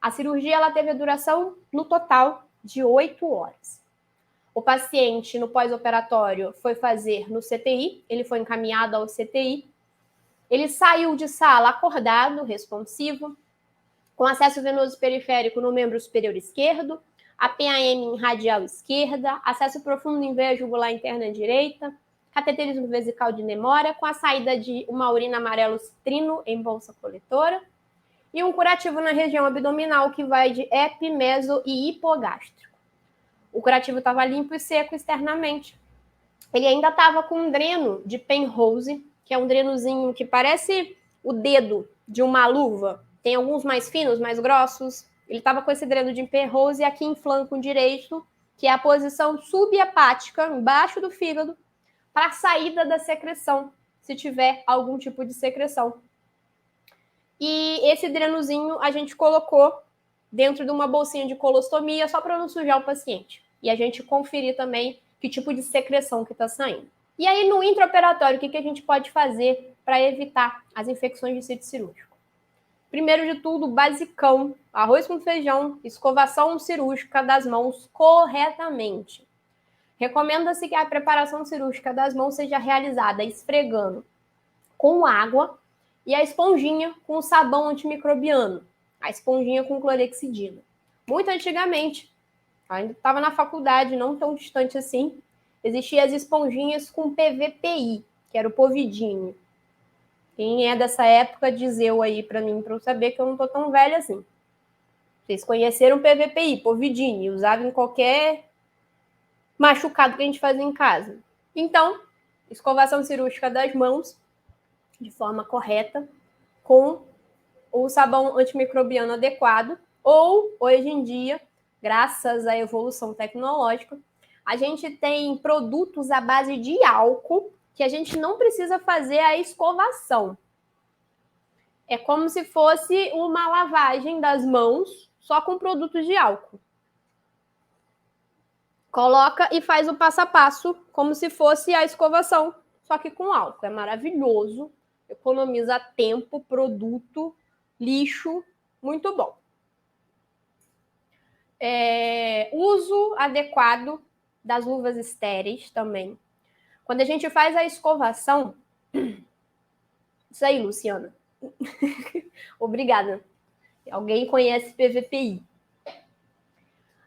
A cirurgia ela teve a duração, no total, de 8 horas. O paciente, no pós-operatório, foi fazer no CTI, ele foi encaminhado ao CTI. Ele saiu de sala acordado, responsivo, com acesso venoso periférico no membro superior esquerdo, a PAM em radial esquerda, acesso profundo em veia jugular interna direita, cateterismo vesical de Nemória, com a saída de uma urina amarelo citrino em bolsa coletora, e um curativo na região abdominal que vai de epi, meso e hipogástrico. O curativo estava limpo e seco externamente. Ele ainda estava com um dreno de Penrose, que é um drenozinho que parece o dedo de uma luva. Tem alguns mais finos, mais grossos. Ele estava com esse dreno de Penrose aqui em flanco direito, que é a posição subhepática, embaixo do fígado, para a saída da secreção, se tiver algum tipo de secreção. E esse drenozinho a gente colocou dentro de uma bolsinha de colostomia, só para não sujar o paciente. E a gente conferir também que tipo de secreção que está saindo. E aí, no intraoperatório, o que a gente pode fazer para evitar as infecções de sítio cirúrgico? Primeiro de tudo, basicão, arroz com feijão, escovação cirúrgica das mãos corretamente. Recomenda-se que a preparação cirúrgica das mãos seja realizada esfregando com água e a esponjinha com sabão antimicrobiano, a esponjinha com clorexidina. Muito antigamente, ainda estava na faculdade, não tão distante assim, existiam as esponjinhas com PVPI, que era o Povidine. Quem é dessa época, diz eu aí para mim, para eu saber que eu não tô tão velha assim. Vocês conheceram PVPI, Povidine, usava em qualquer machucado que a gente fazia em casa. Então, escovação cirúrgica das mãos, de forma correta, com o sabão antimicrobiano adequado, ou, hoje em dia, graças à evolução tecnológica, a gente tem produtos à base de álcool que a gente não precisa fazer a escovação. É como se fosse uma lavagem das mãos, só com produtos de álcool. Coloca e faz o passo a passo, como se fosse a escovação, só que com álcool. É maravilhoso, economiza tempo, produto, lixo, muito bom. Uso adequado das luvas estéreis também. Quando a gente faz a escovação... Isso aí, Luciana. Obrigada. Alguém conhece PVPI.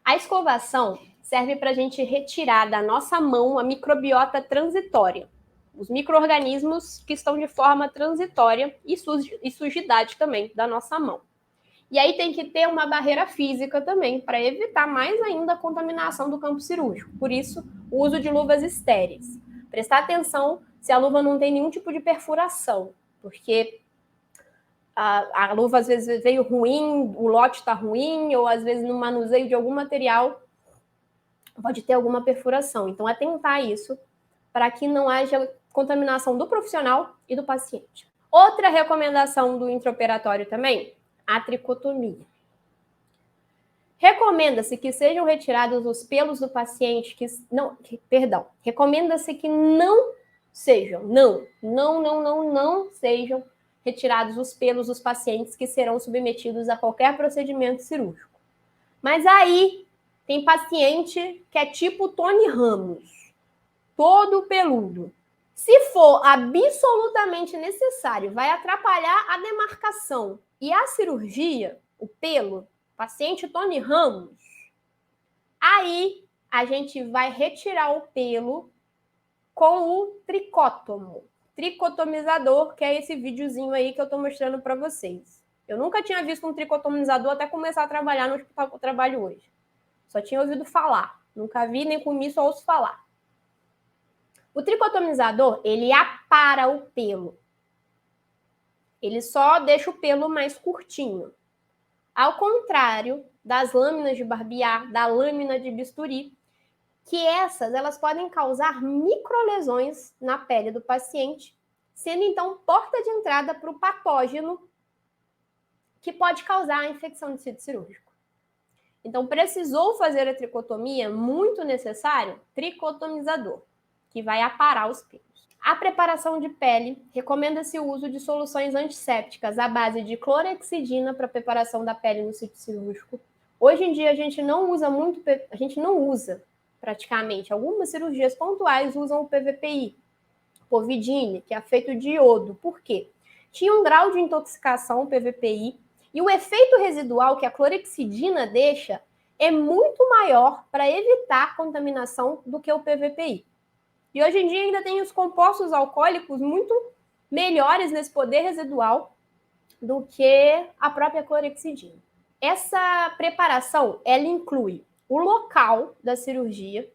A escovação serve para a gente retirar da nossa mão a microbiota transitória, os micro-organismos que estão de forma transitória e sujidade também da nossa mão. E aí tem que ter uma barreira física também, para evitar mais ainda a contaminação do campo cirúrgico. Por isso, o uso de luvas estéreis. Prestar atenção se a luva não tem nenhum tipo de perfuração, porque a luva às vezes veio ruim, o lote está ruim, ou às vezes no manuseio de algum material pode ter alguma perfuração. Então, atentar a isso para que não haja contaminação do profissional e do paciente. Outra recomendação do intraoperatório também, a tricotomia. Recomenda-se que sejam retirados os pelos do paciente recomenda-se que não sejam retirados os pelos dos pacientes que serão submetidos a qualquer procedimento cirúrgico. Mas aí tem paciente que é tipo Tony Ramos, todo peludo. Se for absolutamente necessário, vai atrapalhar a demarcação e a cirurgia, o pelo, paciente Tony Ramos, aí a gente vai retirar o pelo com o tricótomo, tricotomizador, que é esse videozinho aí que eu estou mostrando para vocês. Eu nunca tinha visto um tricotomizador até começar a trabalhar no hospital que eu trabalho hoje. Só tinha ouvido falar, nunca vi nem comi, só ouço falar. O tricotomizador, ele apara o pelo. Ele só deixa o pelo mais curtinho. Ao contrário das lâminas de barbear, da lâmina de bisturi, que elas podem causar microlesões na pele do paciente, sendo então porta de entrada para o patógeno que pode causar a infecção de sítio cirúrgico. Então, precisou fazer a tricotomia, muito necessário, tricotomizador, que vai aparar os pelos. A preparação de pele, recomenda-se o uso de soluções antissépticas à base de clorexidina para preparação da pele no sítio cirúrgico. Hoje em dia a gente não usa praticamente. Algumas cirurgias pontuais usam o PVPI, povidine, que é feito de iodo. Por quê? Tinha um grau de intoxicação, o PVPI, e o efeito residual que a clorexidina deixa é muito maior para evitar contaminação do que o PVPI. E hoje em dia ainda tem os compostos alcoólicos muito melhores nesse poder residual do que a própria clorexidina. Essa preparação, ela inclui o local da cirurgia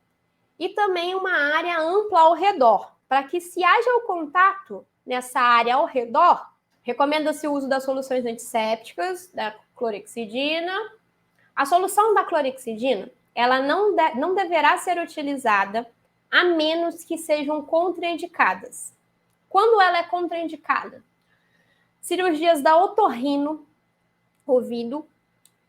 e também uma área ampla ao redor, para que se haja o contato nessa área ao redor, recomenda-se o uso das soluções antissépticas, da clorexidina. A solução da clorexidina, ela não deverá ser utilizada a menos que sejam contraindicadas. Quando ela é contraindicada? Cirurgias da otorrino, ouvido,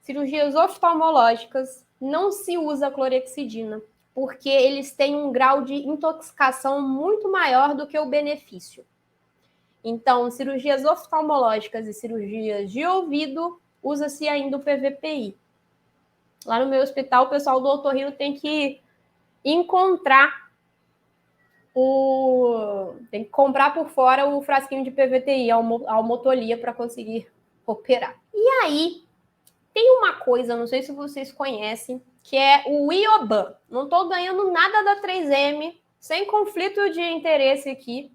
cirurgias oftalmológicas, não se usa clorexidina, porque eles têm um grau de intoxicação muito maior do que o benefício. Então, cirurgias oftalmológicas e cirurgias de ouvido, usa-se ainda o PVPI. Lá no meu hospital, o pessoal do otorrino tem que tem que comprar por fora o frasquinho de PVTI, a almotolia, para conseguir operar. E aí, tem uma coisa, não sei se vocês conhecem, que é o Ioban. Não estou ganhando nada da 3M, sem conflito de interesse aqui.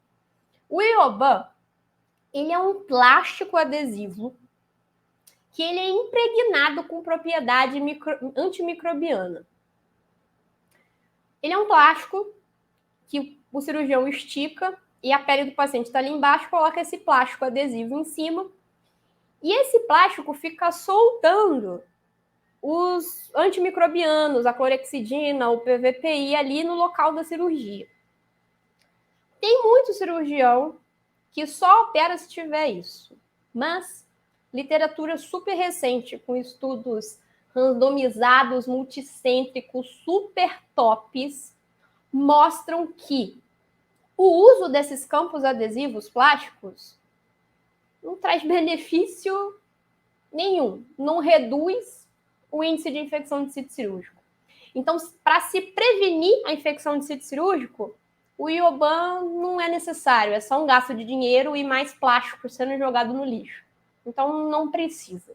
O Ioban, ele é um plástico adesivo que ele é impregnado com propriedade antimicrobiana. Ele é um plástico que o cirurgião estica e a pele do paciente está ali embaixo, coloca esse plástico adesivo em cima e esse plástico fica soltando os antimicrobianos, a clorexidina, o PVPI ali no local da cirurgia. Tem muito cirurgião que só opera se tiver isso, mas literatura super recente, com estudos randomizados, multicêntricos, super tops, mostram que o uso desses campos adesivos plásticos não traz benefício nenhum, não reduz o índice de infecção de sítio cirúrgico. Então, para se prevenir a infecção de sítio cirúrgico, o Ioban não é necessário, é só um gasto de dinheiro e mais plástico sendo jogado no lixo. Então, não precisa.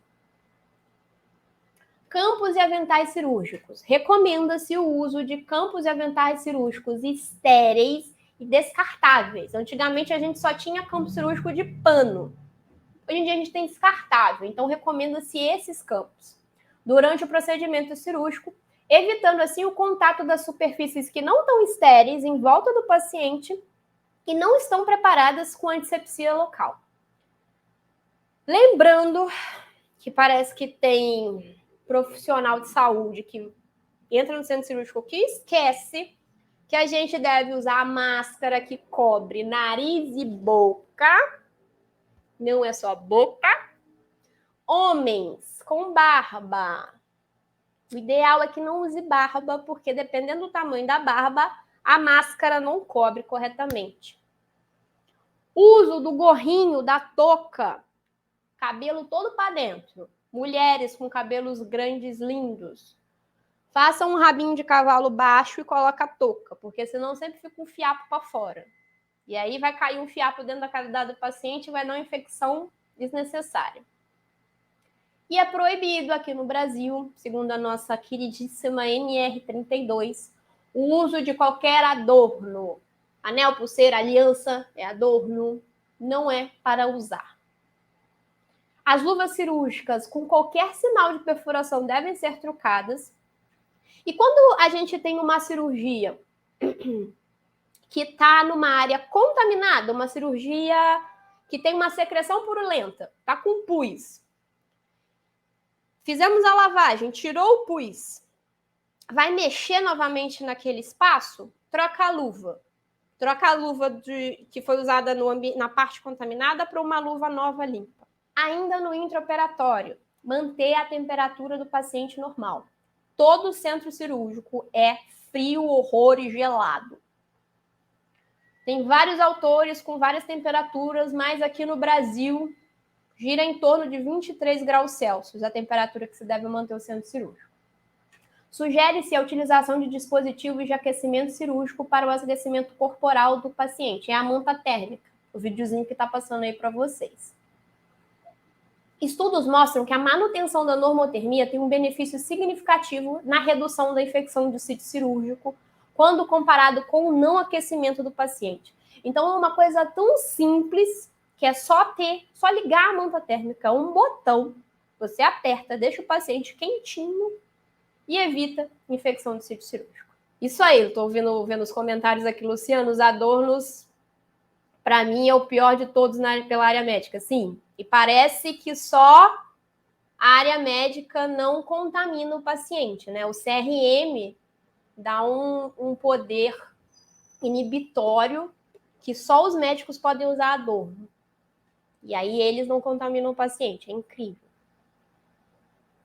Campos e aventais cirúrgicos. Recomenda-se o uso de campos e aventais cirúrgicos estéreis e descartáveis. Antigamente, a gente só tinha campo cirúrgico de pano. Hoje em dia, a gente tem descartável. Então, recomenda-se esses campos durante o procedimento cirúrgico, evitando, assim, o contato das superfícies que não estão estéreis em volta do paciente e não estão preparadas com antisepsia local. Lembrando que parece que tem profissional de saúde que entra no centro cirúrgico que esquece que a gente deve usar a máscara que cobre nariz e boca, não é só boca. Homens com barba, o ideal é que não use barba, porque dependendo do tamanho da barba, a máscara não cobre corretamente. Uso do gorrinho, da touca, cabelo todo para dentro. Mulheres com cabelos grandes, lindos. Façam um rabinho de cavalo baixo e coloca a touca, porque senão sempre fica um fiapo para fora. E aí vai cair um fiapo dentro da cavidade do paciente e vai dar uma infecção desnecessária. E é proibido aqui no Brasil, segundo a nossa queridíssima NR32, o uso de qualquer adorno. Anel, pulseira, aliança é adorno, não é para usar. As luvas cirúrgicas com qualquer sinal de perfuração devem ser trocadas. E quando a gente tem uma cirurgia que está numa área contaminada, uma cirurgia que tem uma secreção purulenta, está com pus, fizemos a lavagem, tirou o pus, vai mexer novamente naquele espaço, troca a luva. Troca a luva que foi usada na parte contaminada para uma luva nova limpa. Ainda no intraoperatório, manter a temperatura do paciente normal. Todo centro cirúrgico é frio, horror e gelado. Tem vários autores com várias temperaturas, mas aqui no Brasil gira em torno de 23 graus Celsius, a temperatura que se deve manter o centro cirúrgico. Sugere-se a utilização de dispositivos de aquecimento cirúrgico para o aquecimento corporal do paciente. É a manta térmica, o videozinho que está passando aí para vocês. Estudos mostram que a manutenção da normotermia tem um benefício significativo na redução da infecção do sítio cirúrgico, quando comparado com o não aquecimento do paciente. Então, é uma coisa tão simples que é só ligar a manta térmica, um botão, você aperta, deixa o paciente quentinho e evita infecção do sítio cirúrgico. Isso aí, eu estou vendo os comentários aqui, Luciano, os adornos, para mim, é o pior de todos pela área médica. Sim, e parece que só a área médica não contamina o paciente, né? O CRM dá um poder inibitório que só os médicos podem usar adorno. E aí eles não contaminam o paciente. É incrível.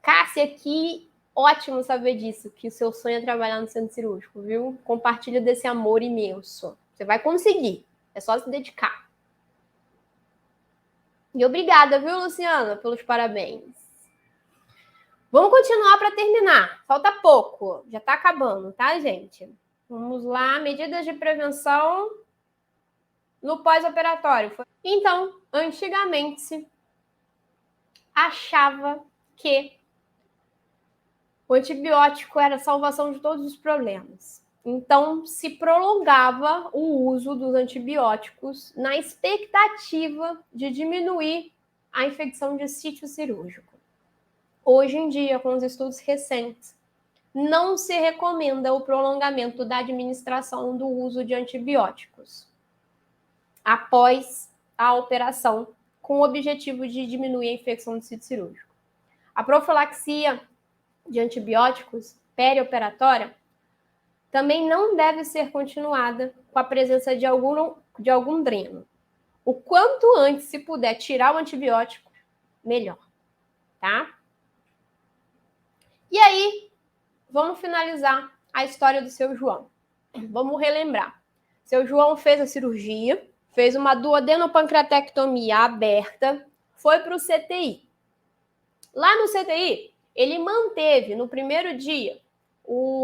Cássia, que ótimo saber disso, que o seu sonho é trabalhar no centro cirúrgico, viu? Compartilha desse amor imenso. Você vai conseguir. É só se dedicar. E obrigada, viu, Luciana, pelos parabéns. Vamos continuar para terminar. Falta pouco. Já está acabando, tá, gente? Vamos lá. Medidas de prevenção no pós-operatório. Então, antigamente se achava que o antibiótico era a salvação de todos os problemas. Então, se prolongava o uso dos antibióticos na expectativa de diminuir a infecção de sítio cirúrgico. Hoje em dia, com os estudos recentes, não se recomenda o prolongamento da administração do uso de antibióticos após a operação, com o objetivo de diminuir a infecção do sítio cirúrgico. A profilaxia de antibióticos perioperatória também não deve ser continuada com a presença de algum dreno. O quanto antes se puder tirar o antibiótico, melhor, tá? E aí, vamos finalizar a história do seu João. Vamos relembrar. Seu João fez a cirurgia, fez uma duodenopancreatectomia aberta, foi para o CTI. Lá no CTI, ele manteve no primeiro dia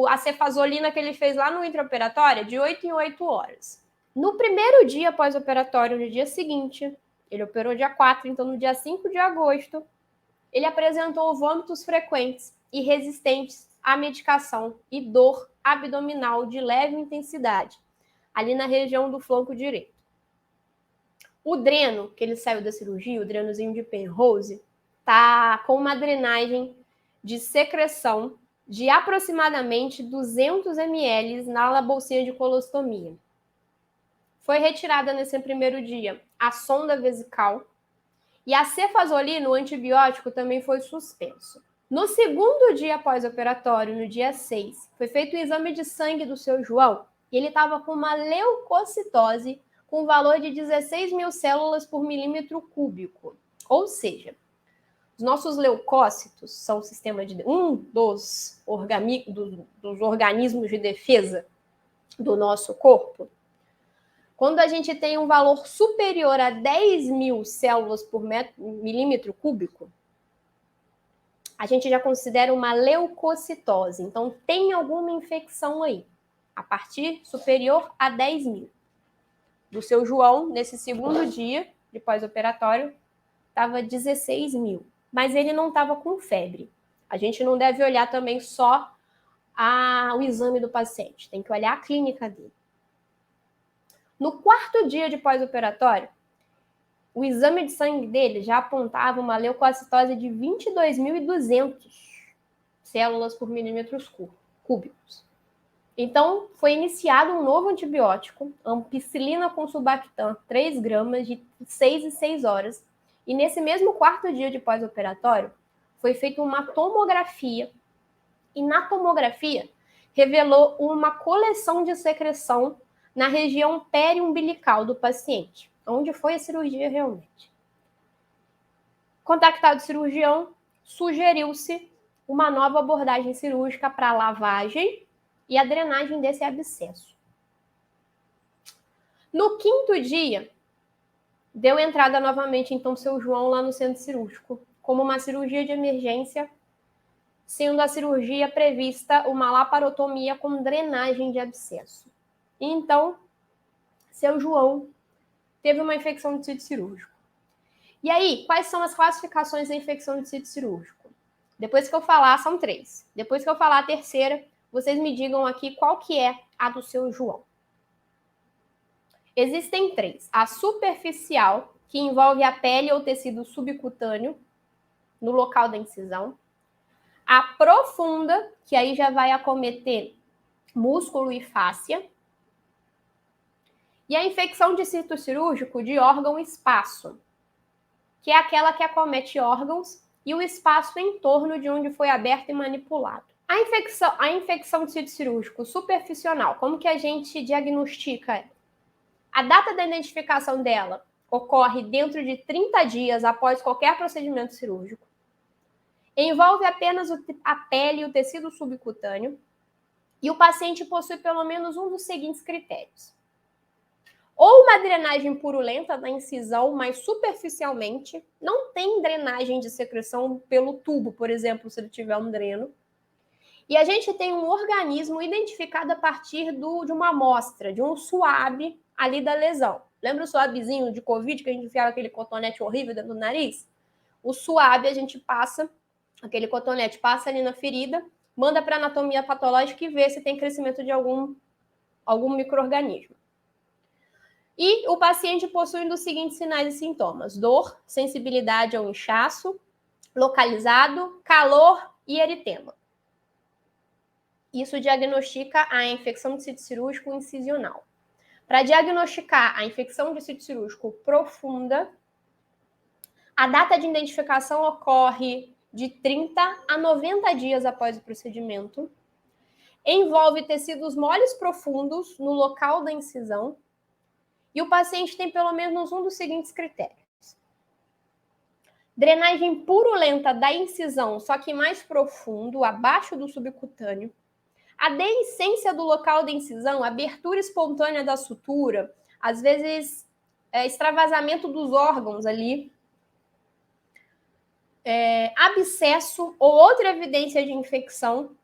a cefazolina que ele fez lá no intraoperatório de 8 em 8 horas. No primeiro dia pós-operatório, no dia seguinte, ele operou dia 4, então no dia 5 de agosto, ele apresentou vômitos frequentes e resistentes à medicação e dor abdominal de leve intensidade, ali na região do flanco direito. O dreno, que ele saiu da cirurgia, o drenozinho de Penrose, tá com uma drenagem de secreção de aproximadamente 200 ml na bolsinha de colostomia. Foi retirada nesse primeiro dia a sonda vesical e a cefazolina, o antibiótico, também foi suspenso. No segundo dia pós-operatório, no dia 6, foi feito o exame de sangue do seu João e ele estava com uma leucocitose com valor de 16 mil células por milímetro cúbico. Ou seja, os nossos leucócitos são um dos organismos de defesa do nosso corpo. Quando a gente tem um valor superior a 10 mil células por milímetro cúbico, a gente já considera uma leucocitose. Então, tem alguma infecção aí, a partir superior a 10 mil. Do seu João, nesse segundo dia de pós-operatório, estava 16 mil. Mas ele não estava com febre. A gente não deve olhar também só o exame do paciente, tem que olhar a clínica dele. No quarto dia de pós-operatório, o exame de sangue dele já apontava uma leucocitose de 22.200 células por milímetros cúbicos. Então, foi iniciado um novo antibiótico, ampicilina com sulbactam, 3 gramas, de 6 em 6 horas. E nesse mesmo quarto dia de pós-operatório, foi feita uma tomografia. E na tomografia, revelou uma coleção de secreção na região periumbilical do paciente, onde foi a cirurgia realmente. Contactado o cirurgião, sugeriu-se uma nova abordagem cirúrgica para a lavagem e a drenagem desse abscesso. No 5º dia, deu entrada novamente, então, seu João lá no centro cirúrgico, como uma cirurgia de emergência, sendo a cirurgia prevista uma laparotomia com drenagem de abscesso. E, então, seu João teve uma infecção de sítio cirúrgico. E aí, quais são as classificações da infecção de sítio cirúrgico? Depois que eu falar, são 3. Depois que eu falar a terceira, vocês me digam aqui qual que é a do seu João. Existem 3. A superficial, que envolve a pele ou tecido subcutâneo, no local da incisão. A profunda, que aí já vai acometer músculo e fáscia. E a infecção de sítio cirúrgico de órgão-espaço, que é aquela que acomete órgãos e o espaço em torno de onde foi aberto e manipulado. A infecção de sítio cirúrgico superficial, como que a gente diagnostica? A data da identificação dela ocorre dentro de 30 dias após qualquer procedimento cirúrgico. Envolve apenas a pele e o tecido subcutâneo. E o paciente possui pelo menos um dos seguintes critérios. Ou uma drenagem purulenta da incisão, mas superficialmente, não tem drenagem de secreção pelo tubo, por exemplo, se ele tiver um dreno. E a gente tem um organismo identificado a partir de uma amostra, de um suave ali da lesão. Lembra o suavezinho de Covid, que a gente enfiava aquele cotonete horrível dentro do nariz? O suave a gente passa, aquele cotonete passa ali na ferida, manda para a anatomia patológica e vê se tem crescimento de algum micro-organismo. E o paciente possui os seguintes sinais e sintomas: dor, sensibilidade ao inchaço, localizado, calor e eritema. Isso diagnostica a infecção de sítio cirúrgico incisional. Para diagnosticar a infecção de sítio cirúrgico profunda, a data de identificação ocorre de 30 a 90 dias após o procedimento. Envolve tecidos moles profundos no local da incisão. E o paciente tem pelo menos um dos seguintes critérios: drenagem purulenta da incisão, só que mais profundo, abaixo do subcutâneo. A deiscência do local da incisão, abertura espontânea da sutura, às vezes extravasamento dos órgãos ali, abscesso ou outra evidência de infecção.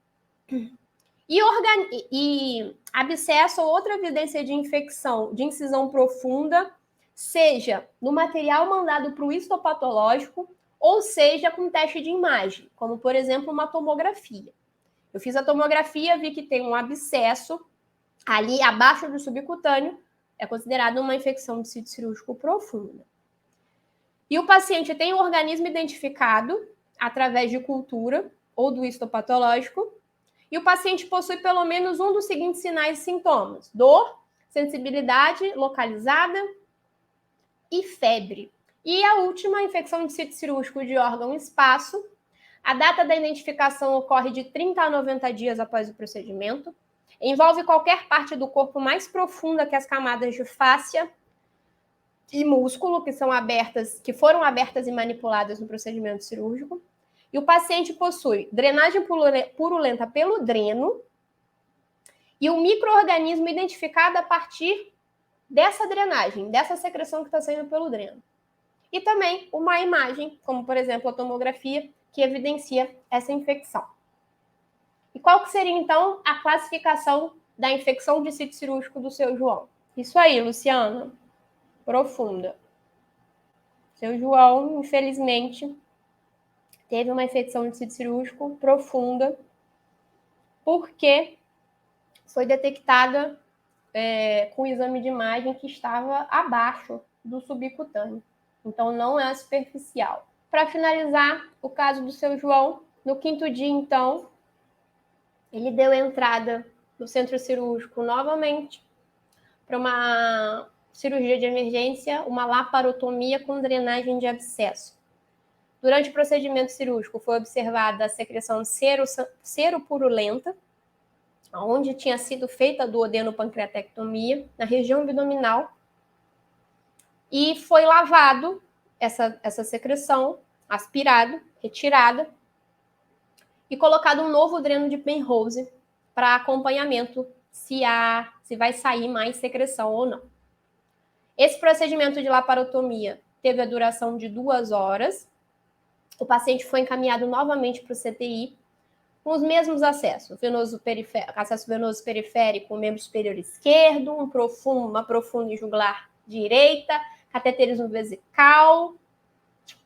E abscesso ou outra evidência de infecção de incisão profunda, seja no material mandado para o histopatológico, ou seja com teste de imagem, como, por exemplo, uma tomografia. Eu fiz a tomografia, vi que tem um abscesso ali abaixo do subcutâneo, é considerado uma infecção de sítio cirúrgico profunda. E o paciente tem o organismo identificado através de cultura ou do histopatológico, e o paciente possui pelo menos um dos seguintes sinais e sintomas: dor, sensibilidade localizada e febre. E a última, infecção de sítio cirúrgico de órgão-espaço. A data da identificação ocorre de 30 a 90 dias após o procedimento. Envolve qualquer parte do corpo mais profunda que as camadas de fáscia e músculo, que foram abertas e manipuladas no procedimento cirúrgico. E o paciente possui drenagem purulenta pelo dreno e um micro-organismo identificado a partir dessa drenagem, dessa secreção que está saindo pelo dreno. E também uma imagem, como por exemplo a tomografia, que evidencia essa infecção. E qual que seria então a classificação da infecção de sítio cirúrgico do seu João? Isso aí, Luciana. Profunda. Seu João, infelizmente, teve uma infecção de sítio cirúrgico profunda, porque foi detectada com o exame de imagem que estava abaixo do subcutâneo. Então, não é superficial. Para finalizar o caso do seu João, no 5º dia, então, ele deu entrada no centro cirúrgico novamente para uma cirurgia de emergência, uma laparotomia com drenagem de abscesso. Durante o procedimento cirúrgico foi observada a secreção seropurulenta, onde tinha sido feita a duodenopancreatectomia, na região abdominal, e foi lavado essa secreção, aspirado, retirada, e colocado um novo dreno de Penrose para acompanhamento se vai sair mais secreção ou não. Esse procedimento de laparotomia teve a duração de 2 horas. O paciente foi encaminhado novamente para o CTI, com os mesmos acessos: acesso venoso periférico, membro superior esquerdo, uma profunda jugular direita, cateterismo vesical,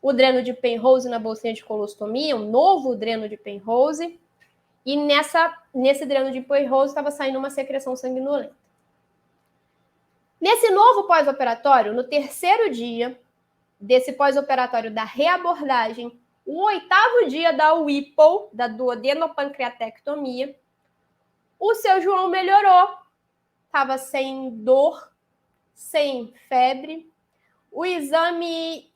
o dreno de Penrose na bolsinha de colostomia, um novo dreno de Penrose, e nesse dreno de Penrose estava saindo uma secreção sanguinolenta. Nesse novo pós-operatório, no 3º dia desse pós-operatório da reabordagem, o 8º dia da Whipple, da duodenopancreatectomia, o seu João melhorou, estava sem dor, sem febre, o exame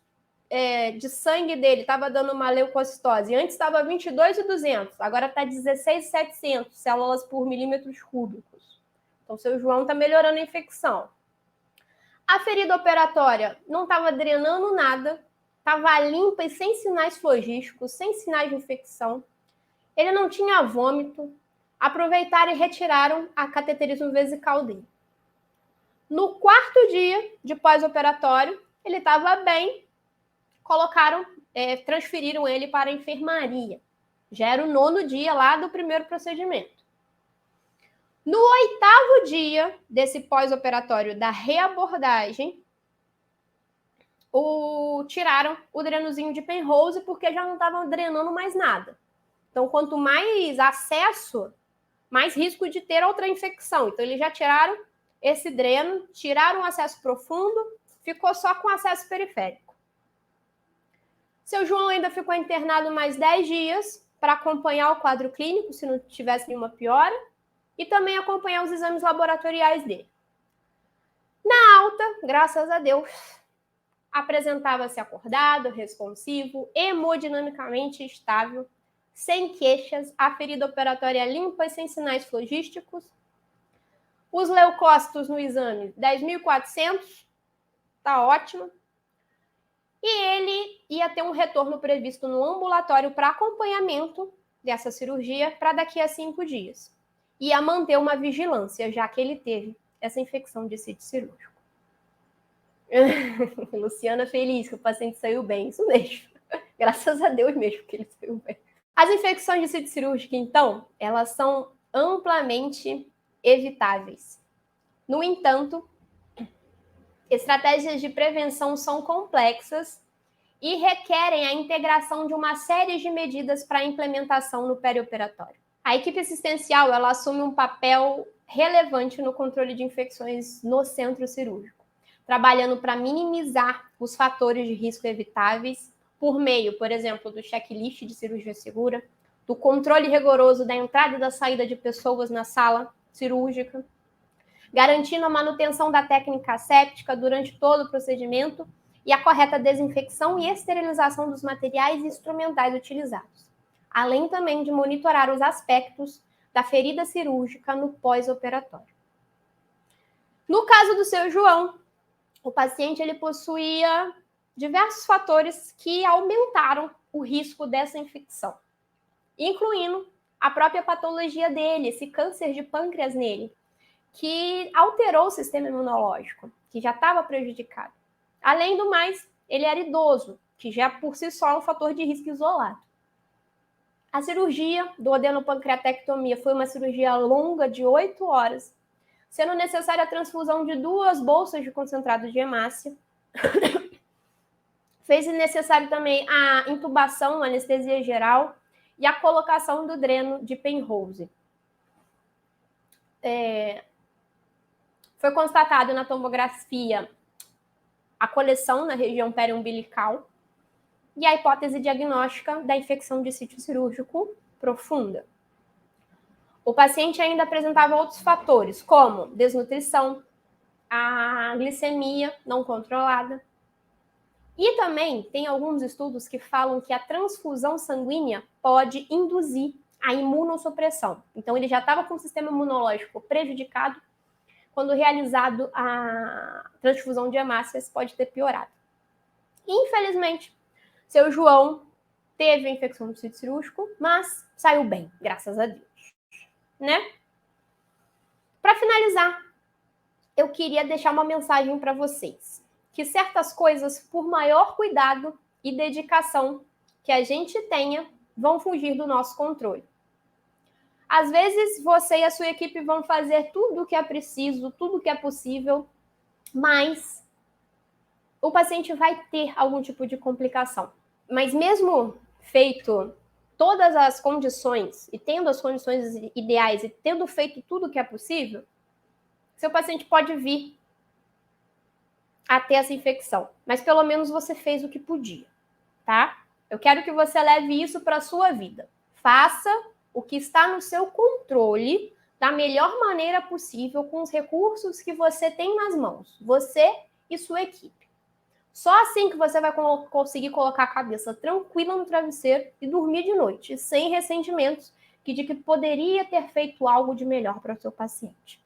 de sangue dele estava dando uma leucocitose. Antes estava 22.200, agora está 16.700 células por milímetros cúbicos. Então, seu João está melhorando a infecção. A ferida operatória não estava drenando nada, estava limpa e sem sinais flogísticos, sem sinais de infecção. Ele não tinha vômito. Aproveitaram e retiraram a cateterismo vesical dele. No 4º dia de pós-operatório, ele estava bem, transferiram ele para a enfermaria. Já era o 9º dia lá do primeiro procedimento. No 8º dia desse pós-operatório da reabordagem, tiraram o drenozinho de Penrose porque já não estavam drenando mais nada. Então, quanto mais acesso, mais risco de ter outra infecção. Então, eles já tiraram esse dreno, tiraram o acesso profundo, ficou só com acesso periférico. Seu João ainda ficou internado mais 10 dias para acompanhar o quadro clínico, se não tivesse nenhuma piora, e também acompanhar os exames laboratoriais dele. Na alta, graças a Deus, apresentava-se acordado, responsivo, hemodinamicamente estável, sem queixas, a ferida operatória limpa e sem sinais flogísticos. Os leucócitos no exame, 10.400, tá ótimo. E ele ia ter um retorno previsto no ambulatório para acompanhamento dessa cirurgia para daqui a 5 dias. Ia manter uma vigilância, já que ele teve essa infecção de sítio cirúrgico. Luciana feliz que o paciente saiu bem, isso mesmo. Graças a Deus mesmo que ele saiu bem. As infecções de sítio cirúrgico, então, elas são amplamente evitáveis. No entanto, estratégias de prevenção são complexas e requerem a integração de uma série de medidas para a implementação no perioperatório. A equipe assistencial ela assume um papel relevante no controle de infecções no centro cirúrgico, trabalhando para minimizar os fatores de risco evitáveis por meio, por exemplo, do checklist de cirurgia segura, do controle rigoroso da entrada e da saída de pessoas na sala cirúrgica, garantindo a manutenção da técnica asséptica durante todo o procedimento e a correta desinfecção e esterilização dos materiais e instrumentais utilizados, além também de monitorar os aspectos da ferida cirúrgica no pós-operatório. No caso do seu João, o paciente ele possuía diversos fatores que aumentaram o risco dessa infecção, incluindo a própria patologia dele, esse câncer de pâncreas nele, que alterou o sistema imunológico, que já estava prejudicado. Além do mais, ele era idoso, que já por si só é um fator de risco isolado. A cirurgia do duodenopancreatectomia foi uma cirurgia longa de 8 horas, sendo necessária a transfusão de 2 bolsas de concentrado de hemácia. Fez necessário também a intubação, a anestesia geral e a colocação do dreno de Penrose. Foi constatado na tomografia a coleção na região periumbilical e a hipótese diagnóstica da infecção de sítio cirúrgico profunda. O paciente ainda apresentava outros fatores, como desnutrição, a glicemia não controlada. E também tem alguns estudos que falam que a transfusão sanguínea pode induzir a imunossupressão. Então, ele já estava com o sistema imunológico prejudicado. Quando realizado a transfusão de hemácias, pode ter piorado. Infelizmente, seu João teve a infecção do sítio cirúrgico, mas saiu bem, graças a Deus, né? Para finalizar, eu queria deixar uma mensagem para vocês, que certas coisas, por maior cuidado e dedicação que a gente tenha, vão fugir do nosso controle. Às vezes, você e a sua equipe vão fazer tudo o que é preciso, tudo o que é possível, mas o paciente vai ter algum tipo de complicação. Mas mesmo feito todas as condições, e tendo as condições ideais, e tendo feito tudo o que é possível, seu paciente pode vir a ter essa infecção. Mas pelo menos você fez o que podia, tá? Eu quero que você leve isso para a sua vida. Faça o que está no seu controle da melhor maneira possível com os recursos que você tem nas mãos, você e sua equipe. Só assim que você vai conseguir colocar a cabeça tranquila no travesseiro e dormir de noite, sem ressentimentos de que poderia ter feito algo de melhor para o seu paciente.